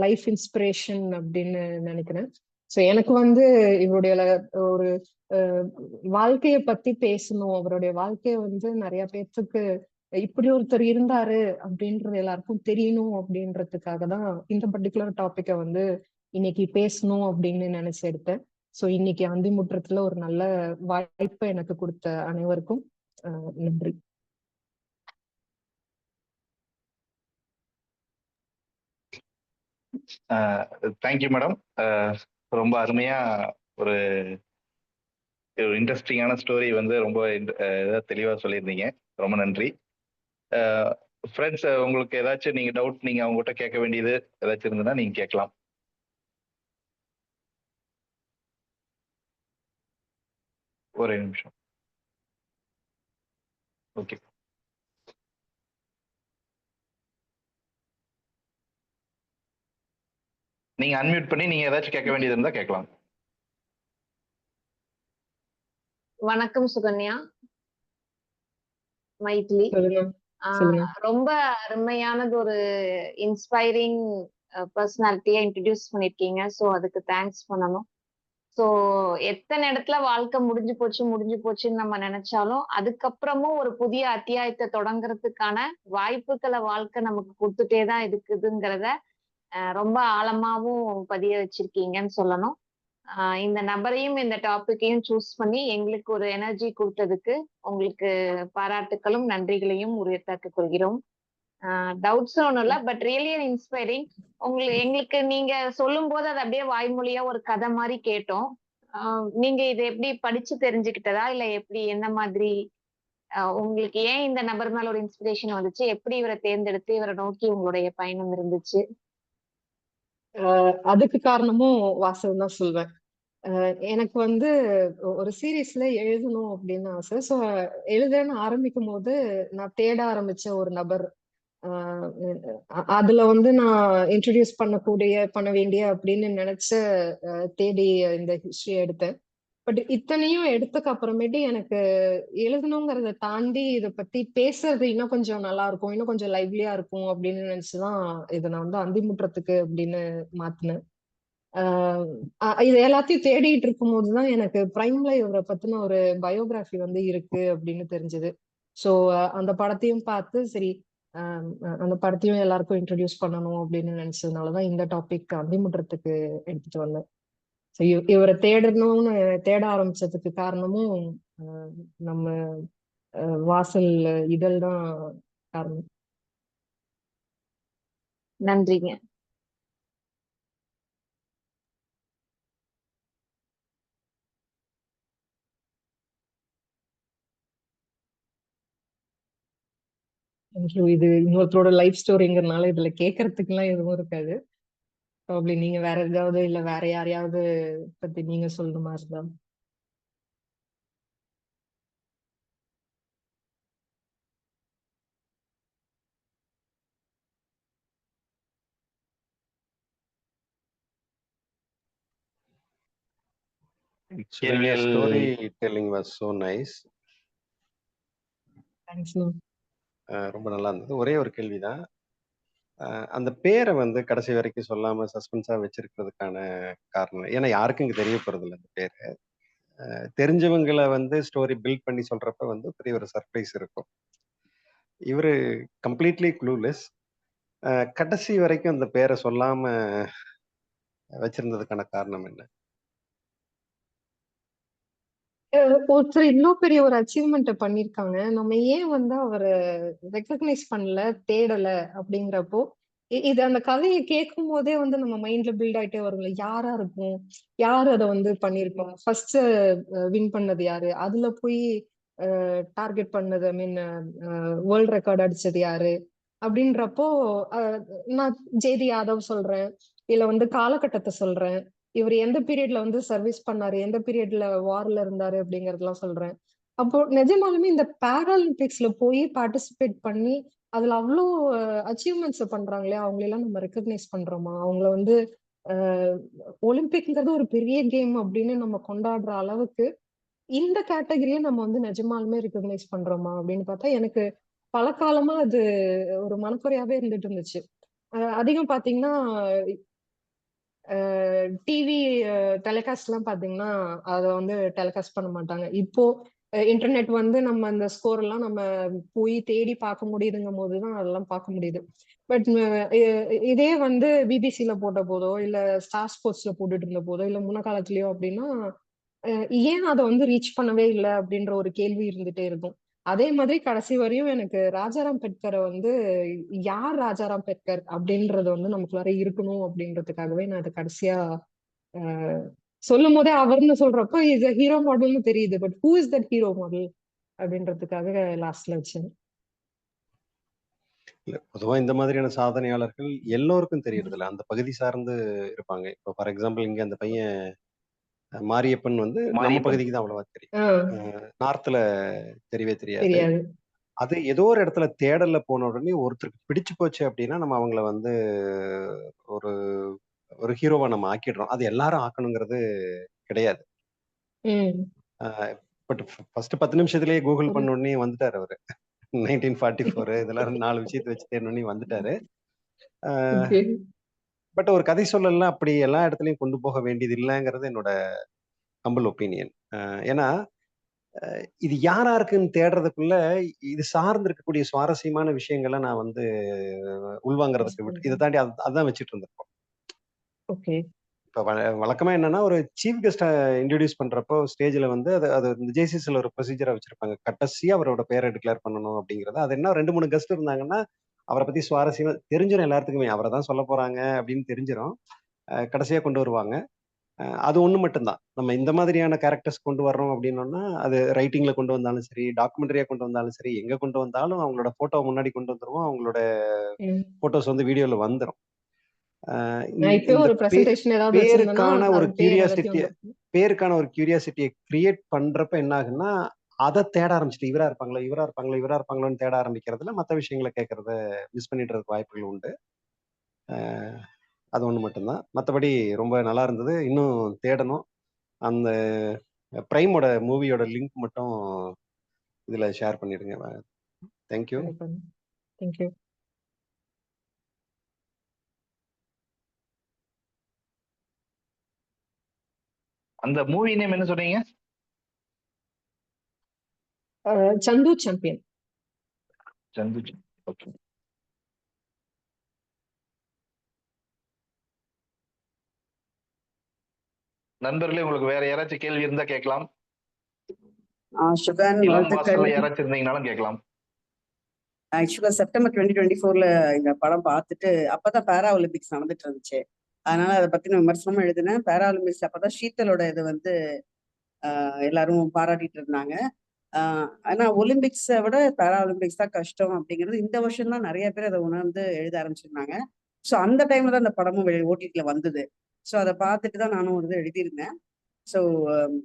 Speaker 6: life inspiration அப்படின்னு நினைக்கிறேன். ஸோ எனக்கு வந்து இவருடைய ஒரு வாழ்க்கையை பத்தி பேசணும், அவருடைய வாழ்க்கைய வந்து நிறைய பேர்த்துக்கு இப்படி ஒருத்தர் இருந்தாரு அப்படின்றது எல்லாருக்கும் தெரியணும் அப்படின்றதுக்காக தான் இந்த பர்டிகுலர் டாபிக்கை வந்து இன்னைக்கு பேசணும் அப்படின்னு நினைச்சு எடுத்தேன். ஸோ இன்னைக்கு அந்திமுற்றத்துல ஒரு நல்ல வாய்ப்பை எனக்கு கொடுத்த அனைவருக்கும் நன்றி.
Speaker 1: Thank you madam. ரொம்ப அருமையா ஒரு இன்ட்ரெஸ்டிங்கான ஸ்டோரி வந்து ரொம்ப தெளிவா சொல்லியிருந்தீங்க. ரொம்ப நன்றி. ஃப்ரெண்ட்ஸ், உங்களுக்கு ஏதாச்சும் நீங்க டவுட் நீங்க அவங்ககிட்ட கேட்க வேண்டியது ஏதாச்சும் இருந்ததுன்னா நீங்க கேட்கலாம். ஒரே நிமிஷம். ஓகே, நீங்க அன்மியூட் பண்ணி நீங்க ஏதாச்சும் கேட்க வேண்டியது இருந்தா கேட்கலாம்.
Speaker 5: வணக்கம் சுகன்யா. மைத்லி. ரொம்ப அருமையானது, ஒரு இன்ஸ்பைரிங் பர்சனாலிட்டியா இன்ட்ரடியூஸ் பண்ணிருக்கீங்க. ஸோ அதுக்கு தேங்க்ஸ் பண்ணணும். ஸோ எத்தனை இடத்துல வாழ்க்கை முடிஞ்சு போச்சுன்னு நம்ம நினைச்சாலும் அதுக்கப்புறமும் ஒரு புதிய அத்தியாயத்தை தொடங்குறதுக்கான வாய்ப்புகளை வாழ்க்கை நமக்கு கொடுத்துட்டே தான் இருக்குதுங்கிறத ரொம்ப ஆழமாவும் பதிய வச்சிருக்கீங்கன்னு சொல்லணும். இந்த நபரையும் இந்த டாபிக்கையும் சூஸ் பண்ணி எங்களுக்கு ஒரு எனர்ஜி கொடுத்ததுக்கு உங்களுக்கு பாராட்டுக்களும் நன்றிகளையும் உரியத்தாக்கிக் கொள்கிறோம். டவுட்ஸ் ஒன்றும் இல்லை, பட் ரியலி இன்ஸ்பைரிங். எங்களுக்கு நீங்க சொல்லும் போது அது அப்படியே வாய்மொழியா ஒரு கதை மாதிரி கேட்டோம். நீங்க இதை எப்படி படிச்சு தெரிஞ்சுக்கிட்டதா, இல்ல எப்படி, என்ன மாதிரி, உங்களுக்கு ஏன் இந்த நபர் மேல ஒரு இன்ஸ்பிரேஷன் வந்துச்சு, எப்படி இவரை தேர்ந்தெடுத்து இவரை நோக்கி உங்களுடைய பயணம் இருந்துச்சு?
Speaker 6: அதுக்கு காரணமும் வாசல் தான் சொல்வேன். எனக்கு வந்து ஒரு சீரீஸ்ல எழுதணும் அப்படின்னு ஆசை. ஸோ எழுதுன்னு ஆரம்பிக்கும் போது நான் தேட ஆரம்பிச்ச ஒரு நபர், அதுல வந்து நான் இன்ட்ரடியூஸ் பண்ண வேண்டிய அப்படின்னு நினைச்ச தேடி இந்த ஹிஸ்டரியை எடுத்தேன். பட் இத்தனையும் எடுத்ததுக்கு அப்புறமேட்டு எனக்கு எழுதணுங்கிறத தாண்டி இதை பத்தி பேசுறது இன்னும் கொஞ்சம் நல்லா இருக்கும், இன்னும் கொஞ்சம் லைவ்லியா இருக்கும் அப்படின்னு நினைச்சுதான் இதை நான் வந்து அந்திமுற்றத்துக்கு அப்படின்னு மாத்தினேன். இது எல்லாத்தையும் தேடிட்டு இருக்கும் போதுதான் எனக்கு பிரைம்ல இவரை பத்தின ஒரு பயோகிராஃபி வந்து இருக்கு அப்படின்னு தெரிஞ்சது. ஸோ அந்த படத்தையும் பார்த்து சரி, அந்த படத்தையும் எல்லாருக்கும் இன்ட்ரடியூஸ் பண்ணணும் அப்படின்னு நினைச்சதுனாலதான் இந்த டாபிக் அந்திமுற்றத்துக்கு எடுத்துட்டு வந்தேன். ஸோ இவரை தேட ஆரம்பிச்சதுக்கு காரணமும் நம்ம வாசல் இதழ் தான் காரணம்.
Speaker 5: நன்றிங்க.
Speaker 6: இது இன்னொருத்தரோட லைஃப் ஸ்டோரிங்கிறதுனால இதுல கேட்கறதுக்கு எல்லாம் எதுவும் இருக்காது. ப்ராப்ளி நீங்க வேற ஏதாவது இல்ல வேற யாரையாவது பத்தி நீங்க சொல்லணுமா இருந்தா?
Speaker 7: Actually, your storytelling was so nice.
Speaker 6: Thanks.
Speaker 7: ரொம்ப நல்லா இருந்தது. ஒரே ஒரு கேள்விதான். அந்த பேரை வந்து கடைசி வரைக்கும் சொல்லாம சஸ்பென்ஸா வச்சிருக்கிறதுக்கான காரணம், ஏன்னா யாருக்கும் இங்க தெரிய போறது இல்லை அந்த பேரு. தெரிஞ்சவங்களை வந்து ஸ்டோரி பில்ட் பண்ணி சொல்றப்ப வந்து பெரிய ஒரு சர்ப்ரைஸ் இருக்கும். இவரு கம்ப்ளீட்லி க்ளூலெஸ். கடைசி வரைக்கும் அந்த பேரை சொல்லாம வச்சிருந்ததுக்கான காரணம் என்ன?
Speaker 6: ஒருத்தர் இவ்வளவு பெரிய ஒரு அச்சீவ்மெண்ட் பண்ணிருக்காங்க, நம்ம ஏன் வந்து அவரை ரெக்கக்னைஸ் பண்ணல, தேடல அப்படிங்கிறப்போ இது அந்த கதையை கேட்கும் போதே வந்து நம்ம மைண்ட்ல பில்ட் ஆயிட்டே வரும்ல, யாரா இருக்கும், யாரு அதை வந்து பண்ணிருக்கோம், ஃபர்ஸ்ட் வின் பண்ணது யாரு, அதுல போய் டார்கெட் பண்ணது, ஐ மீன் வேர்ல்ட் ரெக்கார்ட் அடிச்சது யாரு அப்படின்றப்போ நான் ஜேதி யாதவ் சொல்றேன், இல்ல வந்து காலகட்டத்தை சொல்றேன், இவர் எந்த பீரியட்ல வந்து சர்வீஸ் பண்ணாரு, எந்த பீரியட்ல வார்ல இருந்தாரு அப்படிங்கறதெல்லாம் சொல்றேன். அப்போ நிஜமாலுமே இந்த பேராலிம்பிக்ஸ்ல போய் பார்ட்டிசிபேட் பண்ணி அதுல அவ்வளோ அச்சீவ்மெண்ட்ஸ் பண்றாங்களே, அவங்களெல்லாம் நம்ம ரெக்கக்னைஸ் பண்றோமா? அவங்கள வந்து ஒலிம்பிக்ங்கிறது ஒரு பெரிய கேம் அப்படின்னு நம்ம கொண்டாடுற அளவுக்கு இந்த கேட்டகரியை நம்ம வந்து நிஜமாலுமே ரெகக்னைஸ் பண்றோமா அப்படின்னு பார்த்தா எனக்கு பல காலமா அது ஒரு மனக்குறையாவே இருந்துட்டு இருந்துச்சு. அதிகம் பாத்தீங்கன்னா டிவி டெலிகாஸ்ட் எல்லாம் பாத்தீங்கன்னா அதை வந்து டெலிகாஸ்ட் பண்ண மாட்டாங்க. இப்போ இன்டர்நெட் வந்து நம்ம அந்த ஸ்கோர் எல்லாம் நம்ம போய் தேடி பார்க்க முடியுதுங்கும் போதுதான் அதெல்லாம் பார்க்க முடியுது. பட் இதே வந்து பிபிசில போட்ட போதோ இல்ல ஸ்டார் ஸ்போர்ட்ஸ்ல போட்டுட்டு இருந்த போதோ இல்ல முன்ன காலத்துலயோ அப்படின்னா ஏன் அதை வந்து ரீச் பண்ணவே இல்லை அப்படின்ற ஒரு கேள்வி இருந்துட்டே இருக்கும். அதே மாதிரி கடைசி வரையும் எனக்கு ராஜாராம் பெட்கரை வந்து யார் ராஜாராம் பெட்கர் அப்படின்றது வந்து நமக்குள்ளார இருக்கணும் அப்படின்றதுக்காகவே நான் அதை கடைசியா அஹ், சொல்லும் போதே அவர்னு சொல்றப்போ இஸ் அ ஹீரோ மாடல்னு தெரியுது. But who is that hero model அப்படின்றதுக்காக லாஸ்ட்ல வச்சேன்.
Speaker 7: இல்ல பொதுவா இந்த மாதிரியான சாதனையாளர்கள் எல்லோருக்கும் தெரியறதில்ல. அந்த பகுதி சார்ந்து இருப்பாங்க. இப்போ ஃபார் எக்ஸாம்பிள் இங்க அந்த பையன் மாரியப்பன் வந்து நம்ம
Speaker 1: மாரியப்பன்.
Speaker 7: பகுதிக்கு தான் அவ்வளவா தெரியும். நார்த்ல தெரியவே தெரியாது.
Speaker 6: தெரியாது.
Speaker 7: அது ஏதோ ஒரு இடத்துல தேடல்ல போன உடனே ஒருத்தருக்கு பிடிச்சு போச்சு அப்படின்னா நம்ம அவங்கள வந்து ஒரு ஒரு ஹீரோவா நம்ம ஆக்கிடுறோம். அது எல்லாரும் ஆக்கணுங்கிறது கிடையாது.
Speaker 6: உம்
Speaker 7: பட் ஃபர்ஸ்ட் 10 நிமிஷத்துலயே கூகுள்
Speaker 6: ஒரு
Speaker 7: பண்ண உடனே வந்துட்டாரு அவரு. 1944 இதெல்லாம் 4 விஷயத்தை வச்சு தேடின உடனே வந்துட்டாரு.
Speaker 6: okay.
Speaker 7: பட் ஒரு கதை சொல்லலாம் அப்படி எல்லா இடத்துலயும் கொண்டு போக வேண்டியது இல்லைங்கிறது என்னோட ஹம்பிள் ஒப்பீனியன். ஏன்னா இது யாரா இருக்குன்னு தேடுறதுக்குள்ள இது சார்ந்து இருக்கக்கூடிய சுவாரஸ்யமான விஷயங்களை நான் வந்து உள்வாங்கிறதுக்கு விட்டு இதை தாண்டி அதான் வச்சுட்டு இருந்திருப்போம்.
Speaker 6: ஓகே.
Speaker 7: இப்போ வழக்கமா என்னன்னா ஒரு சீஃப் கெஸ்ட இன்ட்ரடியூஸ் பண்றப்போ ஸ்டேஜ்ல வந்து அது அது இந்த ஜேசிஸ்ல ஒரு ப்ரொசீஜரா வச்சிருப்பாங்க. கடைசியா அவரோட பேரை டிக்ளேர் பண்ணணும் அப்படிங்கறது. அது என்ன 2-3 கெஸ்ட் இருந்தாங்கன்னா அவரை பத்தி சுவாரஸ்யமா தெரிஞ்சிடும் எல்லாத்துக்குமே. அவரை தான் சொல்ல போறாங்க அப்படின்னு தெரிஞ்சிடும். கடைசியா கொண்டு வருவாங்க. அது ஒண்ணு மட்டும்தான். நம்ம இந்த மாதிரியான கேரக்டர்ஸ் கொண்டு வர்றோம் அப்படின்னோம்னா அது ரைட்டிங்ல கொண்டு வந்தாலும் சரி, டாக்குமெண்ட்ரியா கொண்டு வந்தாலும் சரி, எங்க கொண்டு வந்தாலும் அவங்களோட போட்டோ முன்னாடி கொண்டு வந்துருவோம். அவங்களோட போட்டோஸ் வந்து வீடியோல வந்துரும்.
Speaker 6: நான் இப்பயும்
Speaker 7: இந்த
Speaker 6: ஒரு பிரசன்டேஷன் ஏதாவது வச்சிருந்தேன்னா
Speaker 7: பேருக்கான ஒரு
Speaker 6: அது பேர் எல்லாத்தையும்
Speaker 7: கியூரியாசிட்டியை
Speaker 6: வந்துரும்.
Speaker 7: பேருக்கான ஒரு கியூரியாசிட்டியை கிரியேட் பண்றப்ப என்ன ஆகுன்னா அதை தேட ஆரம்பிச்சுட்டு இவரா இருப்பாங்களா இவரா இருப்பாங்களா இவரா இருப்பாங்களான்னு தேட ஆரம்பிக்கிறதுல மற்ற விஷயங்களை கேட்கறத மிஸ் பண்ணிடுறதுக்கு வாய்ப்புகள் உண்டு. அது ஒண்ணு மட்டும்தான். மற்றபடி ரொம்ப நல்லா இருந்தது. இன்னும் தேடணும். அந்த பிரைமோட மூவியோட லிங்க் மட்டும் இதுல ஷேர் பண்ணிடுங்க. தேங்க்யூ.
Speaker 6: தேங்க்யூ.
Speaker 1: அந்த மூவி நேம் என்ன சொன்னீங்க?
Speaker 6: சந்து சாம்பியன்.
Speaker 1: சந்து. ஓகே. நண்பர்களே, உங்களுக்கு வேற யாராச்சும் கேள்வி இருந்தா கேட்கலாம்.
Speaker 8: சுகான்
Speaker 1: இளம்
Speaker 8: வாழ்த்துக்கள்.
Speaker 1: வாசல்ல யாராச்சும் இருந்தீங்கனாலும் கேட்கலாம்.
Speaker 8: ஆக்சுவலா செப்டம்பர் 2024 இந்த படம் பார்த்துட்டு அப்பதான் பேரா ஒலிம்பிக்ஸ் நடந்துட்டு இருந்துச்சு. அதனால அதை பத்தின விமர்சனமும் எழுதினேன். பேரா ஒலிம்பிக்ஸ் அப்பதான் ஷீத்தலோட இது வந்து எல்லாரும் பாராட்டிட்டு இருந்தாங்க. ஆனா ஒலிம்பிக்ஸை விட பேரா ஒலிம்பிக்ஸ் தான் கஷ்டம் அப்படிங்கிறது இந்த வருஷம் தான் நிறைய பேர் அதை உணர்ந்து எழுத ஆரம்பிச்சிருந்தாங்க. ஸோ அந்த டைம்ல தான் அந்த படமும் ஓடிடில வந்தது. ஸோ அதை பார்த்துட்டு தான் நானும் ஒரு இது எழுதியிருந்தேன். ஸோ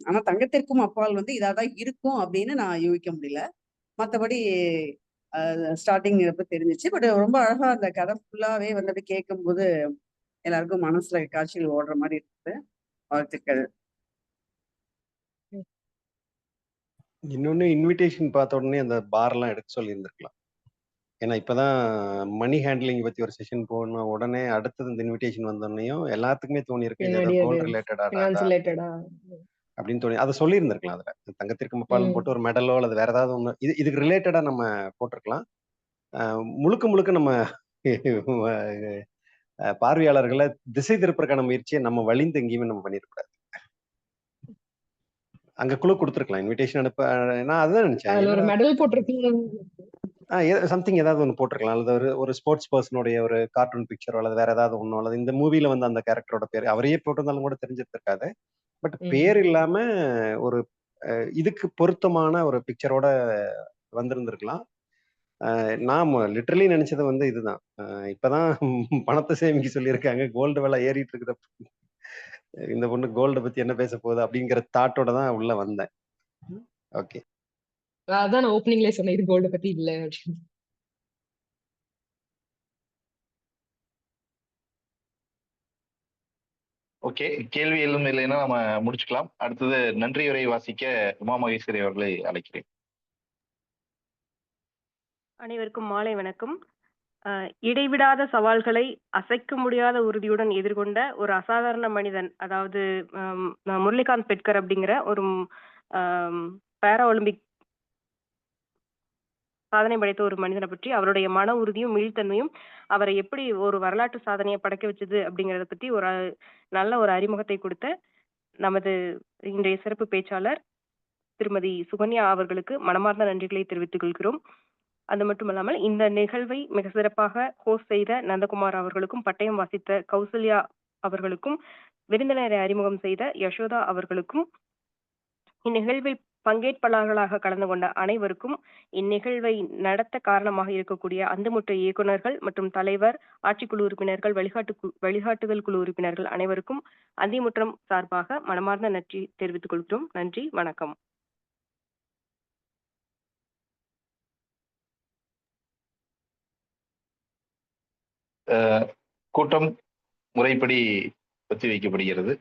Speaker 8: ஆனா தங்கத்திற்கும் அப்பால் வந்து இதாதான் இருக்கும் அப்படின்னு நான் யூகிக்க முடியல. மற்றபடி ஸ்டார்டிங் எப்ப தெரிஞ்சிச்சு. பட் ரொம்ப அழகா அந்த கதை ஃபுல்லாவே வந்து கேட்கும் போது எல்லாருக்கும் மனசுல காட்சிகள் ஓடுற மாதிரி இருக்குது. வாழ்த்துக்கள்.
Speaker 7: இன்னொன்னு இன்விடேஷன் பார்த்த உடனே அந்த பார்லாம் எடுக்க சொல்லி இருந்திருக்கலாம். ஏன்னா இப்பதான் மணி ஹேண்ட்லிங் பத்தி ஒரு செஷன் போன உடனே அடுத்தது இந்த இன்விடேஷன் வந்தோடனையும் எல்லாத்துக்குமே தோணி இருக்கு இது ஏதோ கோல்ட் ரிலேட்டடா அப்படின்னு தோணி அதை சொல்லி இருந்திருக்கலாம். அதுல தங்கத்திற்கு முப்பாலும் போட்டு ஒரு மெடலோ அல்லது வேற ஏதாவது ஒண்ணு இதுக்கு ரிலேட்டடா நம்ம போட்டிருக்கலாம். முழுக்க முழுக்க நம்ம பார்வையாளர்களை திசை திருப்பறக்கான முயற்சியை நம்ம வழிந்து எங்கேயுமே நம்ம பண்ணிடக்கூடாது. அங்க குழு கொடுத்துருக்கலாம் இன்விடேஷன் அனுப்ப. நான் அதுதான் நினைச்சேன். சம்திங் ஏதாவது ஒன்று போட்டிருக்கலாம். அல்லது ஒரு ஸ்போர்ட்ஸ் பர்சனுடைய ஒரு கார்ட்டூன் பிக்சரோ அல்லது வேற ஏதாவது ஒன்றும் அல்லது இந்த மூவில வந்து அந்த கேரக்டரோட பேர் அவரையே போட்டிருந்தாலும் கூட தெரிஞ்சிருக்காது. பட் பேர் இல்லாம ஒரு இதுக்கு பொருத்தமான ஒரு பிக்சரோட வந்திருந்திருக்கலாம். நான் லிட்டரலி நினைச்சது வந்து இதுதான். இப்பதான் பணத்தை சேமிக்க சொல்லியிருக்காங்க, கோல்டு விலை ஏறிட்டு இருக்கிற இந்த பொண்ணு கோல்ட பத்தி என்ன பேச போகுது அப்படிங்கிற தாட்டோட தான் உள்ள வந்தேன். ஓகே,
Speaker 6: அதான் நான் ஓப்பனிங்லேயே சொன்னேன் இது கோல்ட பத்தி இல்ல அப்படின்னு.
Speaker 1: ஓகே, கேள்வி எதுவும் இல்லைன்னா நம்ம முடிச்சுக்கலாம். அடுத்தது நன்றியுரை வாசிக்க உமா மகேஸ்வரி அவர்களை அழைக்கிறேன்.
Speaker 9: அனைவருக்கும் மாலை வணக்கம். இடைவிடாத சவால்களை அசைக்க முடியாத உறுதியுடன் எதிர்கொண்ட ஒரு அசாதாரண மனிதன், அதாவது முரளிகாந்த் பெட்கர் அப்படிங்கிற ஒரு பாரா ஒலிம்பிக் சாதனை படைத்த ஒரு மனிதனை பற்றி, அவருடைய மன உறுதியும் மீள்தன்மையும் அவரை எப்படி ஒரு வரலாற்று சாதனையை படைக்க வச்சது அப்படிங்கிறத பற்றி ஒரு நல்ல ஒரு அறிமுகத்தை கொடுத்த நமது இன்றைய சிறப்பு பேச்சாளர் திருமதி சுகன்யா அவர்களுக்கு மனமார்ந்த நன்றிகளை தெரிவித்துக் கொள்கிறோம். அது மட்டுமல்லாமல் இந்த நிகழ்வை மிக சிறப்பாக ஹோஸ்ட் செய்த நந்தகுமார் அவர்களுக்கும், பட்டயம் வாசித்த கௌசல்யா அவர்களுக்கும், விருந்தினரை அறிமுகம் செய்த யசோதா அவர்களுக்கும், இந்நிகழ்வில் பங்கேற்பாளர்களாக கலந்து கொண்ட அனைவருக்கும், இந்நிகழ்வை நடத்த காரணமாக இருக்கக்கூடிய அந்துமுற்ற இயக்குநர்கள் மற்றும் தலைவர், ஆட்சிக்குழு உறுப்பினர்கள், வழிகாட்டுதல் குழு உறுப்பினர்கள் அனைவருக்கும் அந்திமுற்றம் சார்பாக மனமார்ந்த நன்றி தெரிவித்துக் கொள்கிறோம். நன்றி, வணக்கம்.
Speaker 1: கூட்டம் முறைப்படி ஒத்திவைக்கப்படுகிறது.